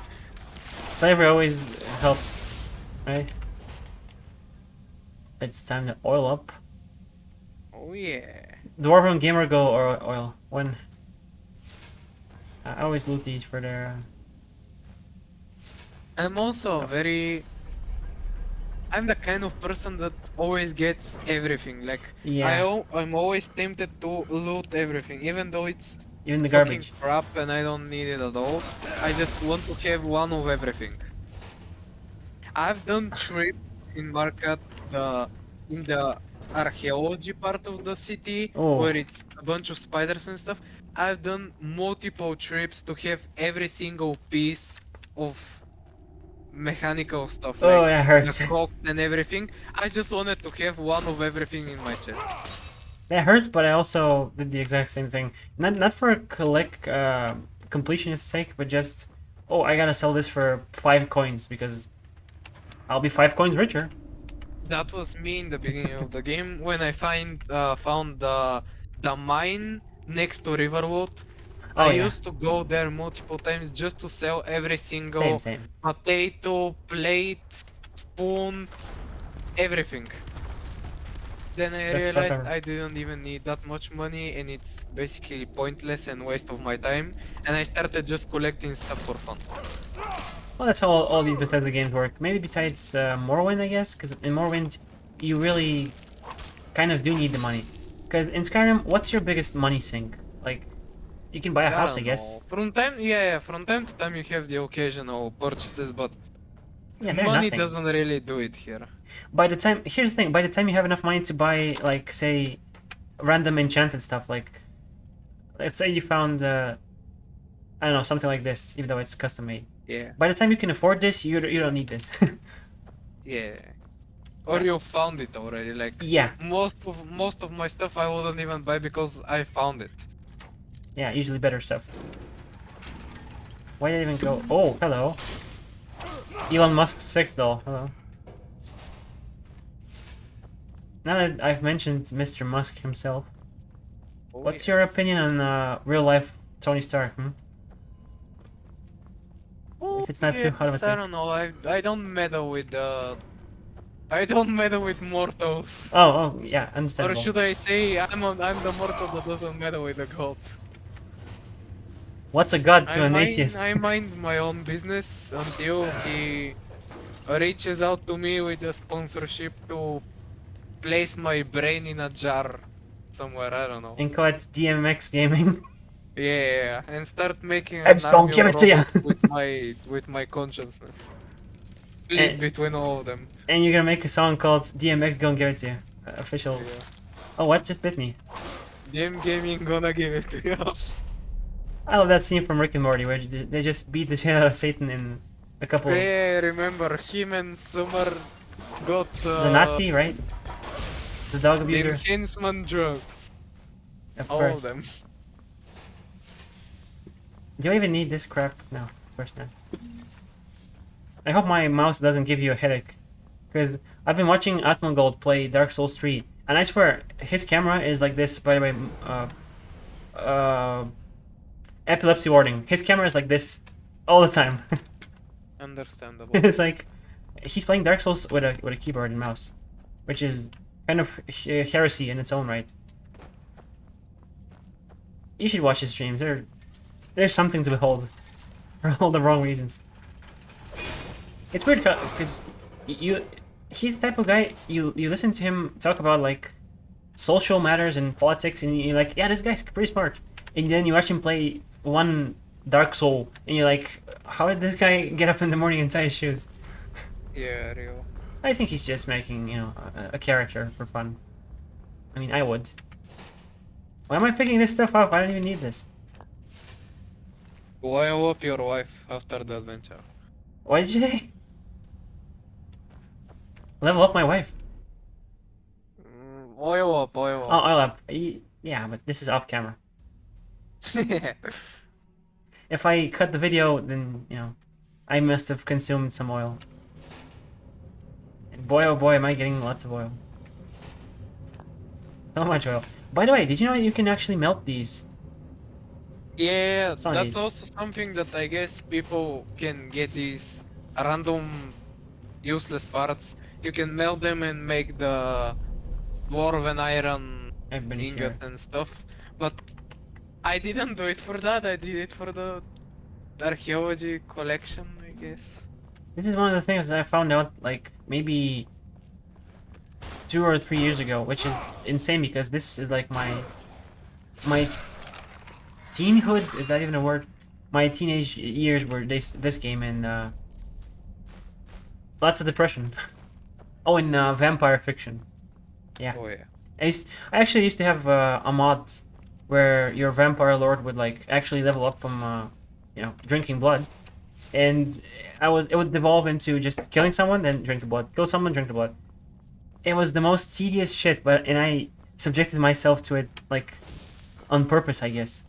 Slavery always helps, right? It's time to oil up. Oh yeah. Dwarven Gamer Go or oil. When I always loot these for their. I'm also a very... I'm the kind of person that always gets everything. Like, Yeah. I'm always tempted to loot everything, even though it's Even the fucking garbage. crap and I don't need it at all. I just want to have one of everything. I've done trips in Market, the in the archaeology part of the city, Oh. where it's a bunch of spiders and stuff. I've done multiple trips to have every single piece of mechanical stuff, Oh, like that the hurts. clock and everything. I just wanted to have one of everything in my chest. That hurts, but I also did the exact same thing. Not for completionist's sake, but just, oh, I gotta sell this for 5 coins because I'll be 5 coins richer. That was me in the beginning of the game when I found the mine next to Riverwood. Oh, I yeah. used to go there multiple times just to sell every single Same. potato, plate, spoon, everything. Then I Best part realized ever. I didn't even need that much money and it's basically pointless and waste of my time. And I started just collecting stuff for fun. Well, that's how all these Bethesda games work. Maybe besides Morrowind, I guess, because in Morrowind, you really kind of do need the money. Because in Skyrim, what's your biggest money sink? Like, you can buy a house, I don't guess. know. From time to time you have the occasional purchases, but Yeah, they're money nothing. doesn't really do it here. By the time, here's the thing, by the time you have enough money to buy, like, say, random enchanted stuff, like, let's say you found, I don't know, something like this, even though it's custom made. Yeah, By the time you can afford this, you don't need this. yeah. Or you found it already. Like Yeah, most of my stuff I wouldn't even buy because I found it. yeah, usually better stuff. Why did I even go? Oh, hello. Elon Musk's sex doll. Hello. Now that I've mentioned Mr. Musk himself, Oh, what's your opinion on real life Tony Stark? If it's not too hot of a yes, I take. don't know. I don't meddle with I don't meddle with mortals. Oh, yeah, Or understandable. should I say I'm the mortal that doesn't meddle with the gods. What's a god to an atheist? I mind my own business until he reaches out to me with a sponsorship to place my brain in a jar somewhere, I don't know. And call it DMX Gaming. Yeah, and start making I'm an just gonna army give of it to ya. robots with my consciousness. Split And- between all of them. And you're gonna make a song called DMX Gonna Give It To You. Official. Yeah. Oh, what just bit me? DM Gaming gonna give it to you. I love that scene from Rick and Morty where they just beat the shit out of Satan in a couple. Yeah, remember him and Summer got The Nazi, right? The dog the abuser. enhancement drugs. Of All course. of them. Do you even need this crap? No, of course not. I hope my mouse doesn't give you a headache. Because I've been watching Asmongold play Dark Souls 3, and I swear, his camera is like this, by the way, epilepsy warning. His camera is like this all the time. Understandable. It's like, he's playing Dark Souls with a keyboard and mouse, which is kind of heresy in its own right. You should watch his streams. There's something to behold for all the wrong reasons. It's weird because he's the type of guy you listen to him talk about like social matters and politics, and you're like, yeah, this guy's pretty smart. And then you watch him play one Dark Soul, and you're like, how did this guy get up in the morning and tie his shoes? Yeah, real. I think he's just making, you know, a character for fun. I mean, I would. Why am I picking this stuff up? I don't even need this. Oil up your wife after the adventure. What did you say? Level up my wife. Oil up, oil Oh, up. oil up. Yeah, but this is off camera. If I cut the video, then, you know, I must have consumed some oil. And boy, oh boy, am I getting lots of oil. So much oil. By the way, did you know you can actually melt these? Yeah, It's not that's easy. also something that I guess people can get these random useless parts. You can melt them and make the dwarven iron I've been ingot here. and stuff. But I didn't do it for that, I did it for the archaeology collection, I guess. This is one of the things that I found out, like, maybe 2 or 3 years ago, which is insane because this is like my teenhood, is that even a word? My teenage years were this game, and lots of depression. Oh, and vampire fiction. Yeah. Oh yeah. I actually used to have a mod where your vampire lord would like actually level up from drinking blood, and it would devolve into just killing someone, then drink the blood, kill someone, drink the blood. It was the most tedious shit, and I subjected myself to it like on purpose, I guess.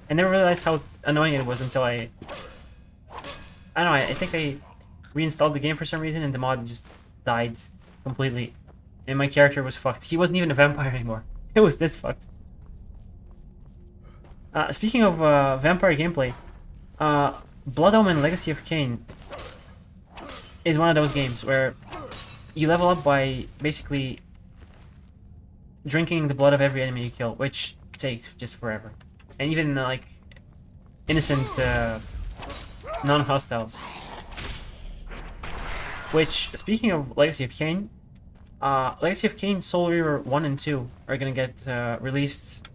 I never realized how annoying it was until I don't know. I think I reinstalled the game for some reason, and the mod just died completely, and my character was fucked. He wasn't even a vampire anymore. It was this fucked. Speaking of vampire gameplay, Blood Omen Legacy of Kain is one of those games where you level up by basically drinking the blood of every enemy you kill, which takes just forever. And even like innocent non-hostiles. Which, speaking of Legacy of Kain, Legacy of Kain Soul Reaver 1 and 2 are gonna get released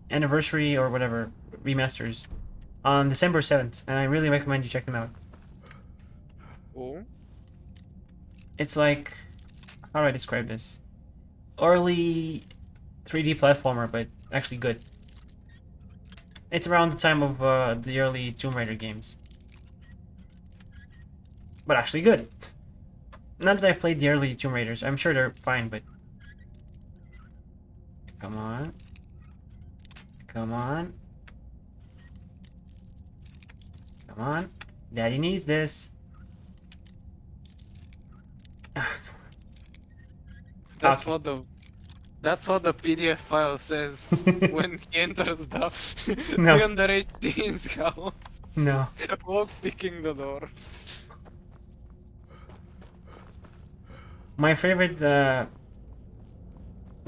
anniversary or whatever remasters on December 7th, and I really recommend you check them out. Oh. It's like, how do I describe this? Early 3D platformer, but actually good. It's around the time of the early Tomb Raider games. But actually good. Not that I've played the early Tomb Raiders, I'm sure they're fine, but... Come on. Come on. Come on. Daddy needs this. That's Okay. what the PDF file says when he enters the No. 300 HD's house. No. Walk picking the door. My favorite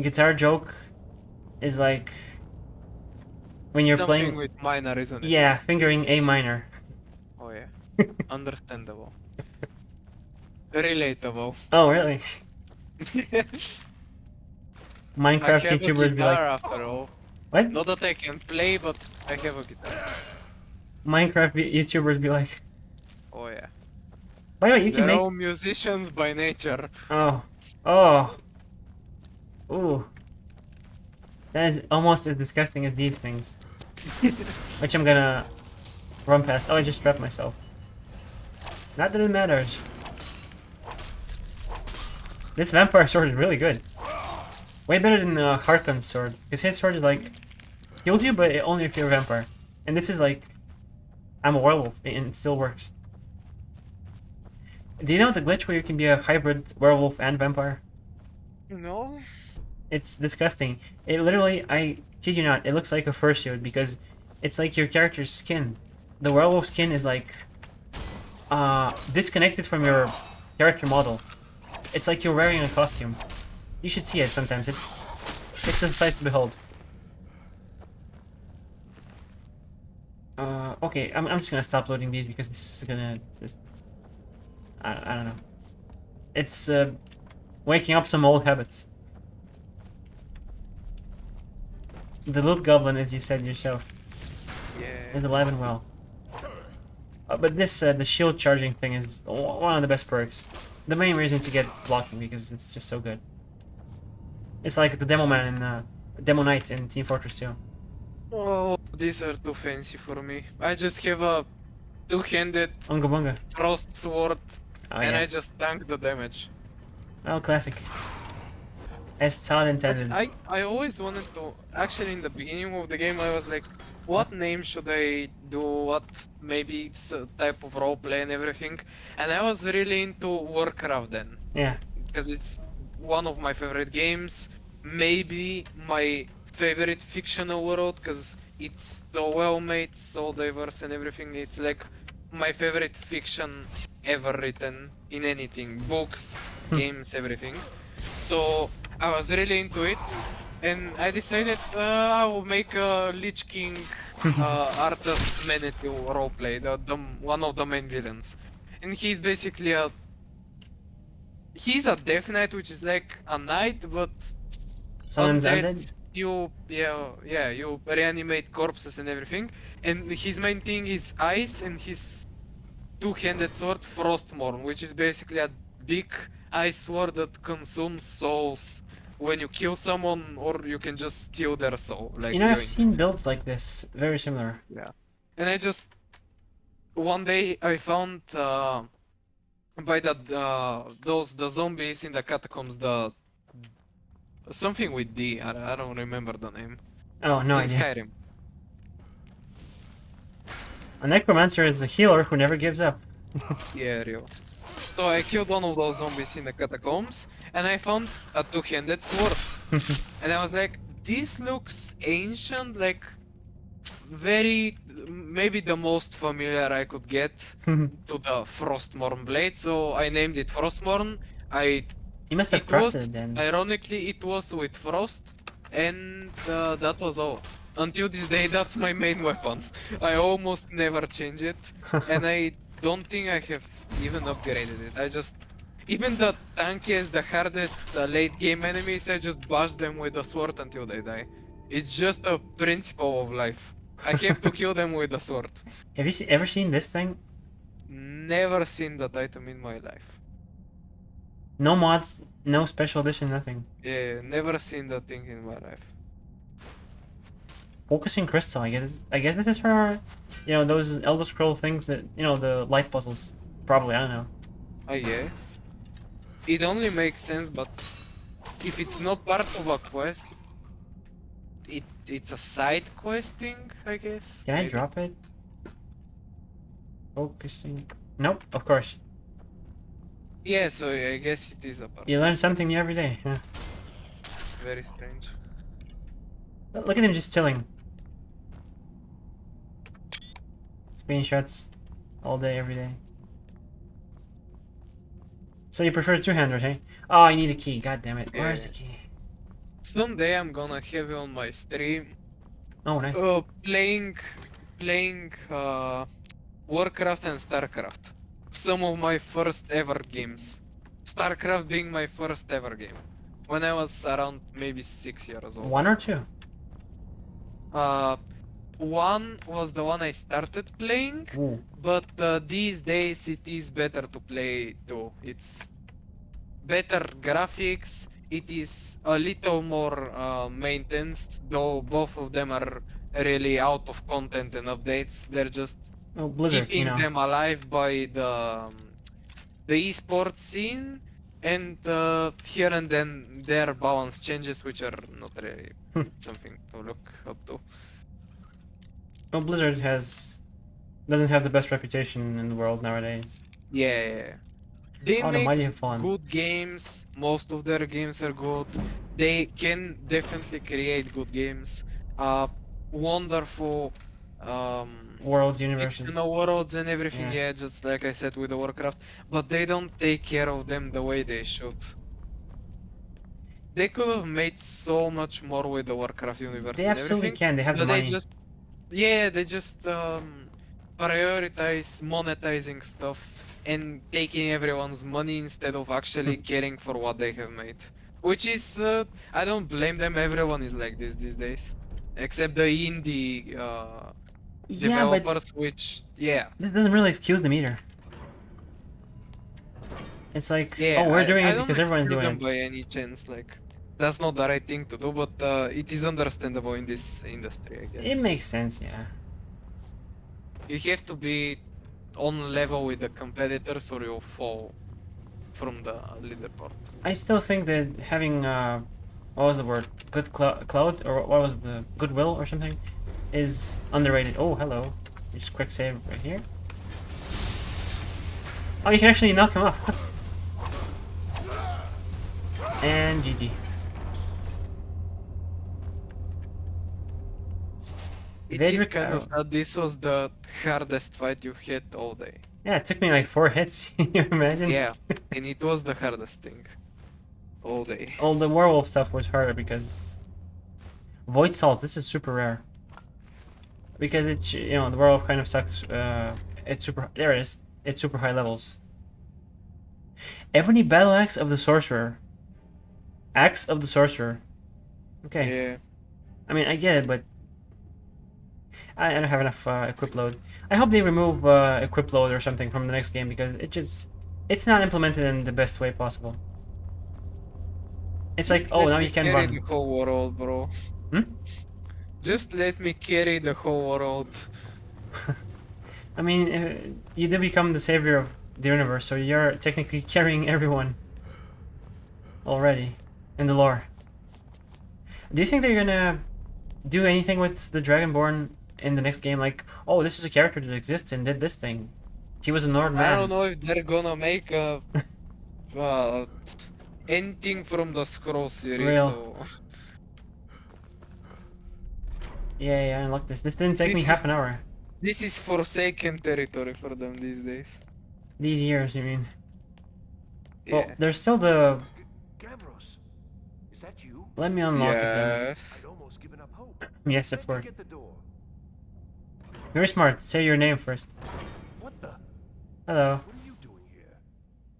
guitar joke is like when you're Something playing, with minor, isn't it? yeah, fingering A minor. Oh yeah. Understandable. Relatable. Oh, really? I Minecraft have a YouTubers be guitar like, after all. what? Not that I can play, but I have a guitar. Minecraft YouTubers be like, Oh yeah. by the way, you can They're make. all musicians by nature. Oh. Oh. Ooh. That is almost as disgusting as these things. Which I'm gonna run past. Oh, I just trapped myself. Not that it matters. This vampire sword is really good. Way better than Harkon's sword. Because his sword is like, heals you, but only if you're a vampire. And this is like, I'm a werewolf, and it still works. Do you know the glitch where you can be a hybrid werewolf and vampire? No? It's disgusting. It literally, I kid you not, it looks like a fursuit because it's like your character's skin. The werewolf skin is like disconnected from your character model. It's like you're wearing a costume. You should see it sometimes. It's a sight to behold. Okay, I'm just gonna stop loading these because this is gonna just I don't know. It's waking up some old habits. The loot goblin, as you said yourself, Yeah. is alive and well. But this, the shield charging thing is one of the best perks. The main reason to get blocking because it's just so good. It's like the Demo Man in Demo Knight in Team Fortress 2. Oh, these are too fancy for me. I just have a two-handed Unga bunga. frost sword, Oh and yeah. I just tank the damage. Oh, classic. As Todd intended. I always wanted to. Actually, in the beginning of the game, I was like, what name should I do? What maybe it's a type of roleplay and everything. And I was really into Warcraft then, Yeah. because it's one of my favorite games. Maybe my favorite fictional world, because it's so well made, so diverse and everything. It's like my favorite fiction ever written in anything, books, games, everything. So I was really into it, and I decided I will make a Lich King Arthas Manitou roleplay, the one of the main villains, and he's basically he's a Death Knight, which is like a knight, but Someone's undead. undead? You you reanimate corpses and everything, and his main thing is ice, and his two-handed sword Frostmourne, which is basically a big I swore that consumes souls when you kill someone, or you can just steal their soul, like You know, I've yoink. seen builds like this, very similar. Yeah. And I just one day I found by the zombies in the catacombs, the something with D. I don't remember the name. Oh, no In idea. Skyrim. A necromancer is a healer who never gives up. Yeah, real. So I killed one of those zombies in the catacombs, and I found a two-handed sword. And I was like, this looks ancient, like very, maybe the most familiar I could get to the Frostmourne blade. So I named it Frostmourne. You must have It crafted was, it then. ironically, it was with frost, and that was all. Until this day, that's my main weapon. I almost never change it, and I don't think I have even upgraded it. I just, even the tankiest, the hardest late game enemies, I just bash them with a sword until they die. It's just a principle of life. I have to kill them with a sword. Have you ever seen this thing? Never seen that item in my life. No mods, no special edition, nothing. Yeah, never seen that thing in my life. Focusing crystal, I guess. I guess this is for, you know, those Elder Scroll things that, you know, the life puzzles. Probably, I don't know. I guess. It only makes sense, but if it's not part of a quest, it's a side questing, I guess. Can I maybe. drop it? Focusing. Nope, of course. Yeah, so I guess it is a part. You learn something new every day. Yeah. Very strange. Look at him just chilling. Screenshots all day, every day. So you prefer two-handers, eh? Oh, I need a key. God damn it. Where's the key? Someday I'm gonna have you on my stream. Oh, nice. Playing Warcraft and Starcraft. Some of my first ever games. Starcraft being my first ever game. When I was around maybe 6 years old. 1 or 2? One was the one I started playing, Ooh. but these days it is better to play 2. It's better graphics, it is a little more maintenance, though both of them are really out of content and updates. They're just Oh, Blizzard, keeping you know. them alive by the esports scene, and here and then their balance changes, which are not really something to look up to. Well, Blizzard doesn't have the best reputation in the world nowadays. Yeah. They Oh, the make mighty have fallen. good games. Most of their games are good. They can definitely create good games. Wonderful Worlds, universes. fictional worlds and everything. Yeah. Yeah, just like I said with the Warcraft. But they don't take care of them the way they should. They could have made so much more with the Warcraft universe They and absolutely everything. can. They have the But money. they just prioritize monetizing stuff and taking everyone's money instead of actually caring for what they have made. Which is, I don't blame them, everyone is like this these days. Except the indie Yeah, but developers, which, yeah. this doesn't really excuse them either. It's like, Yeah, oh, we're doing I it don't because everyone's excuse doing them it. by any chance, like, that's not the right thing to do, but it is understandable in this industry, I guess. It makes sense, yeah. You have to be on level with the competitors or you'll fall from the leaderboard. I still think that having, what was the word? Good clout? Or what was the goodwill or something? Is underrated. Oh, hello. Just quick save right here. Oh, you can actually knock him off. And GG. It Vader is kind of Carol. sad. This was the hardest fight you've had all day. Yeah, it took me like 4 hits. Can you imagine? Yeah, and it was the hardest thing all day. All the werewolf stuff was harder because Void Salt. This is super rare because it's, you know, the werewolf kind of sucks. It's super. There it is. It's super high levels. Ebony Battle Axe of the Sorcerer. Axe of the Sorcerer. Okay. Yeah. I mean, I get it, but I don't have enough equip load. I hope they remove equip load or something from the next game because it just it's not implemented in the best way possible. It's like, Just oh, let now me you can carry run. the whole world, bro. Hmm? Just let me carry the whole world. I mean, you did become the savior of the universe, so you're technically carrying everyone already in the lore. Do you think they're gonna do anything with the Dragonborn in the next game? Like, oh, this is a character that exists and did this thing. He was a Nord I don't man. know if they're gonna make a anything from the scroll series. Real. So Yeah, I unlocked this. This didn't take me This half an is- hour. this is forsaken territory for them these days. These years, you mean? Yeah. Well, there's still the... Gavros, is that you? Let me unlock it then. Yes. I'd almost given up hope. Yes, of Let me course. get the door. Very smart. Say your name first. What the? Hello. What are you doing here?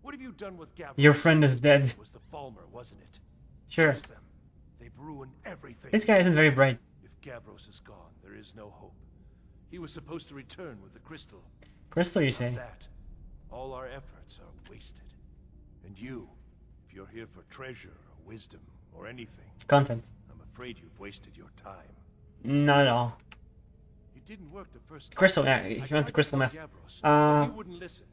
What have you done with Gavros? Your friend is dead. It was the Falmer, wasn't it? Sure. Curse them. They've ruined everything. This guy isn't very bright. If Gavros is gone, there is no hope. He was supposed to return with the crystal. Crystal, you Without say? that, all our efforts are wasted. And you, if you're here for treasure or wisdom or anything, Content. I'm afraid you've wasted your time. Not at all. It didn't work the first time. Crystal, yeah, I he went tried to crystal tell meth. Gavros, Uh, but he wouldn't listen.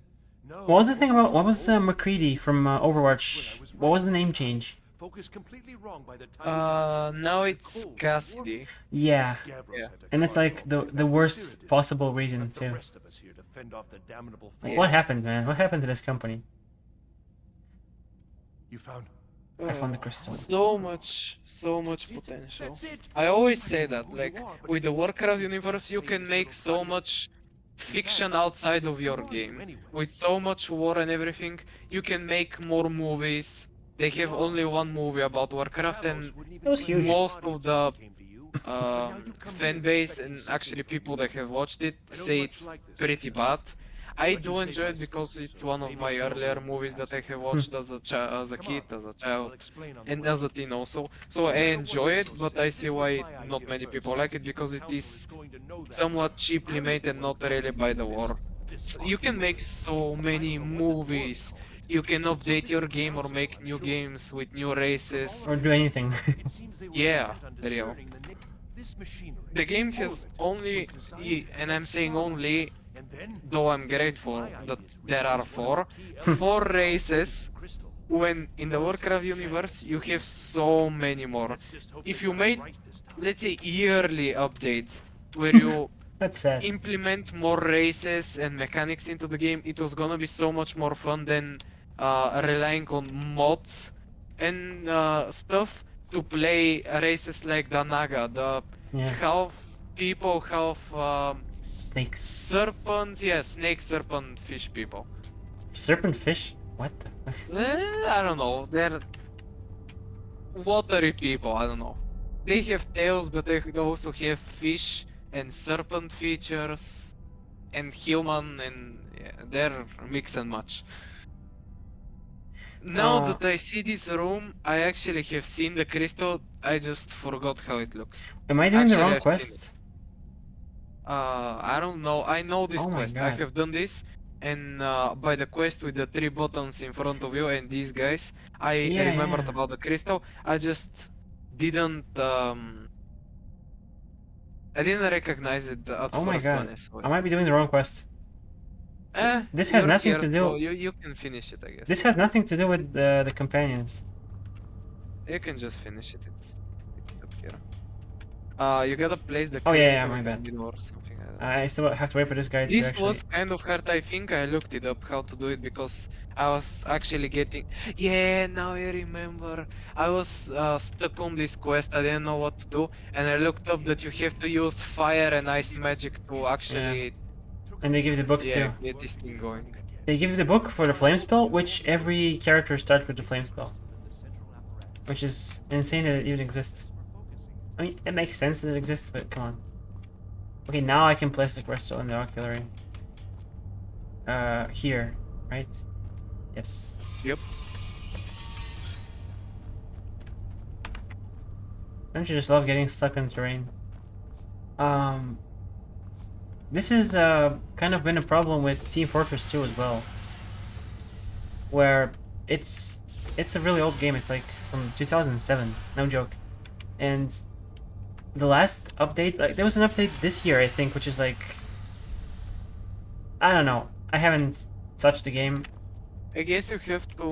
No, What was the thing about... What was no. McCready from Overwatch? What was the name change? Focused completely wrong by the time Now it's Cassidy. Yeah. Gavros Yeah. had to And it's carve like off the whatever worst Ciri did. possible reason Left the too. rest of us here to fend off the damnable Like, Falmer. what happened, man? What happened to this company? You found? I found the crystal. So much potential. That's it. I always say I know that, who like, you are, but with the you Warcraft can't universe, you save can this make little so project. much fiction outside of your game. With so much war and everything, you can make more movies. They have only one movie about Warcraft, and It was huge. most of the fan base and actually people that have watched it say it's pretty bad. I do enjoy it because it's one of my earlier movies that I have watched as a kid, as a child, and as a teen also. So I enjoy it, but I see why not many people like it, because it is somewhat cheaply made and not really by the war. So you can make so many movies. You can update your game or make new games with new races. Or do anything. Yeah, real. The game has only, and I'm saying only, though I'm grateful that there are four races, when in the Warcraft universe you have so many more. If you made, let's say, yearly updates where you That's sad. implement more races and mechanics into the game, it was gonna be so much more fun than relying on mods and stuff to play races like the Naga, the Yeah. half people, half Snakes. serpents, yeah, snake, serpent, fish people. Serpent fish? What the fuck? I don't know, they're watery people, I don't know. They have tails, but they also have fish and serpent features, and human, and yeah, they're mix and match. Now that I see this room, I actually have seen the crystal, I just forgot how it looks. Am I doing the Actually, wrong I've seen quest? I don't know, I know this Oh my quest, I God. have done this, and by the quest with the 3 buttons in front of you and these guys, I Yeah, remembered yeah. about the crystal, I just didn't I didn't recognize it at Oh my first when god. I saw I it. might be doing the wrong quest. This has you're nothing here, to do- so you can finish it, I guess. This has nothing to do with the companions. You can just finish it, it's up here. You gotta place the Oh, yeah, crystal yeah, my in the bad. middle or something like that. I still have to wait for this guy to This actually... was kind of hard, I think I looked it up how to do it because I was actually getting... Yeah, now I remember. I was stuck on this quest, I didn't know what to do, and I looked up that you have to use fire and ice magic to actually And they give you the books too. get this thing going. They give you the book for the flame spell, which every character starts with the flame spell. Which is insane that it even exists. I mean, it makes sense that it exists, but come on. Okay, now I can place the crystal in the oculary. Here, right? Yes. Yep. Don't you just love getting stuck in terrain? This has kind of been a problem with Team Fortress 2 as well. where it's a really old game. It's like from 2007, no joke. And the last update, like there was an update this year, I think, which is like, I don't know. I haven't touched the game. I guess you have to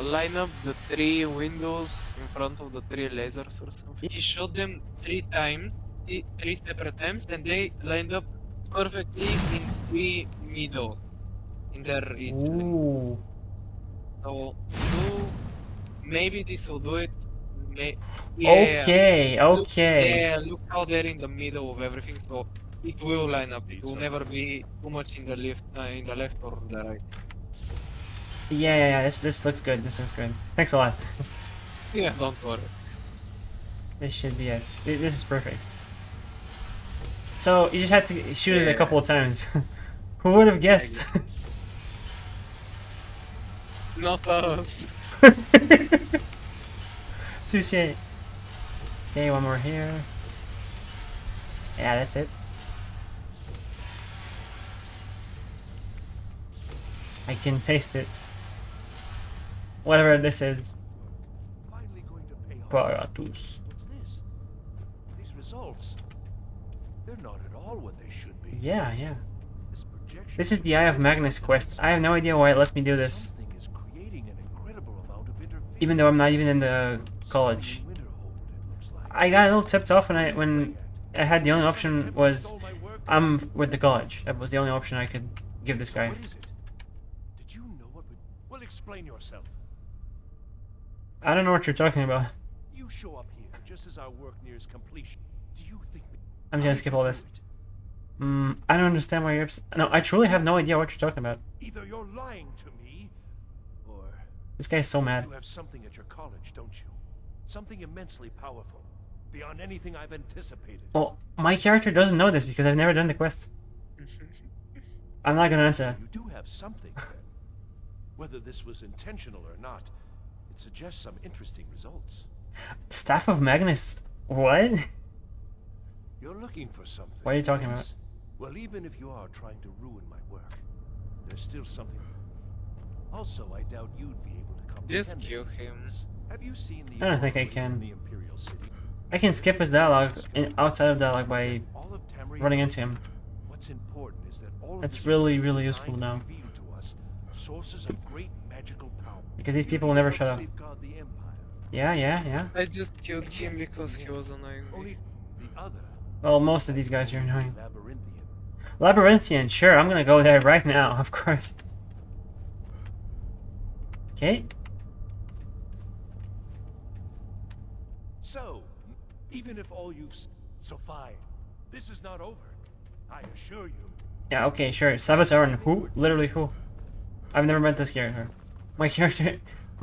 line up the 3 windows in front of the 3 lasers or something. He shot them 3 times, 3 separate times, and they lined up perfectly in 3 middles in their each lane. Ooh. So maybe this will do it. Okay, Look, okay. yeah, look how they're in the middle of everything, so it will line up. It will never be too much in the left or the right. Yeah. This looks good. This looks good. Thanks a lot. Yeah, don't worry. This should be it. This is perfect. So you just had to shoot it a couple of times. Who would have guessed? Not us. Touché. Okay, one more here. Yeah, that's it. I can taste it. Whatever this is. Finally going to pay off. Paratus. What's this? These results. They're not at all what they should be. Yeah. This projection This is the Eye of Magnus quest. I have no idea why it lets me do this. something is creating an incredible amount of interference. Even though I'm not even in the college. Something in Winterhold, it looks like. I got a little tipped off when I had the only option was I'm with the college. That was the only option I could give this guy. What is it? Did you know what? Well, explain yourself. I don't know what you're talking about. You show up here just as our work nears completion. Do you think I'm just gonna skip all this. I don't understand why you're no, I truly have no idea what you're talking about. either you're lying to me, or This guy's so mad. you have something at your college, don't you? Something immensely powerful, beyond anything I've anticipated. Well, my character doesn't know this because I've never done the quest. I'm not gonna answer. You do have something, then. Whether this was intentional or not, it suggests some interesting results. Staff of Magnus. What? You're looking for something. What are you talking about? yes? Well, even if you are trying to ruin my work, there's still something. Also, I doubt you'd be able to comprehend. Just kill it. him. Have you seen the? I don't think I anomaly in can. The Imperial City? I can skip his dialogue outside of dialogue by All of Tamriel- running into him. What's important is that all of That's this really, is really designed useful to now. reveal to us sources of great magical power. Because these people will never shut up. Safeguard the Empire. Yeah. I just killed him because he was annoying me. Only the other Well, most of these guys are annoying. labyrinthian. Labyrinthian, sure, I'm gonna go there right now, of course. Okay. So, even if all you've so fine, this is not over. I assure you. Yeah, okay, sure. Savas Aran, who? Literally who? I've never met this character. My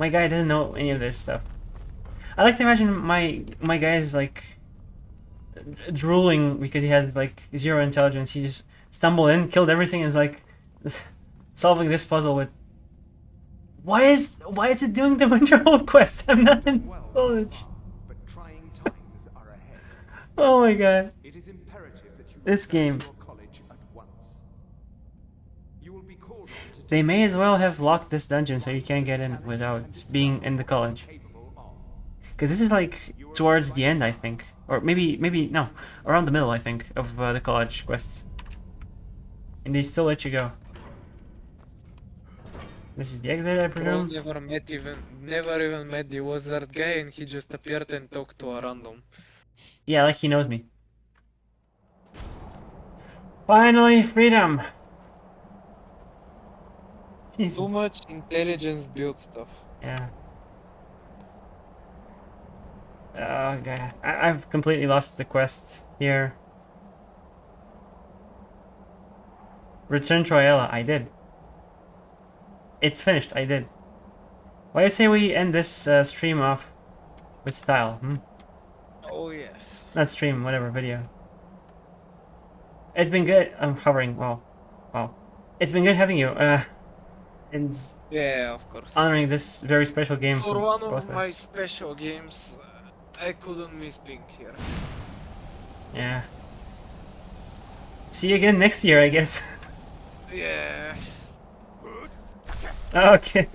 guy doesn't know any of this stuff. I like to imagine my guy is like drooling because he has like 0 intelligence. He just stumbled in, killed everything, and is like solving this puzzle with. Why is it doing the Winterhold quest? I'm not in college. But trying times are ahead. Oh my god. It is imperative that you This return game. to your college at once. You will be called on to They may as well have locked this dungeon so you can't get in without being in the college. capable of. Because this is like towards the end, I think. Or maybe no, around the middle, I think, of the college quests. And they still let you go. This is the exit, I Bro presume? never even met the wizard guy, and he just appeared and talked to a random. Yeah, like he knows me. Finally, freedom! Jesus. Too much intelligence build stuff. Yeah. Oh god, I've completely lost the quest here. Return to Ayala, I did. It's finished, I did. Why do you say we end this stream off with style, hmm? Oh yes. Not stream, whatever, video. It's been good, I'm hovering, wow. It's been good having you, and Yeah, of course. honoring this very special game For for one both of of my us. special games, I couldn't miss being here. Yeah. See you again next year, I guess. Yeah. Okay.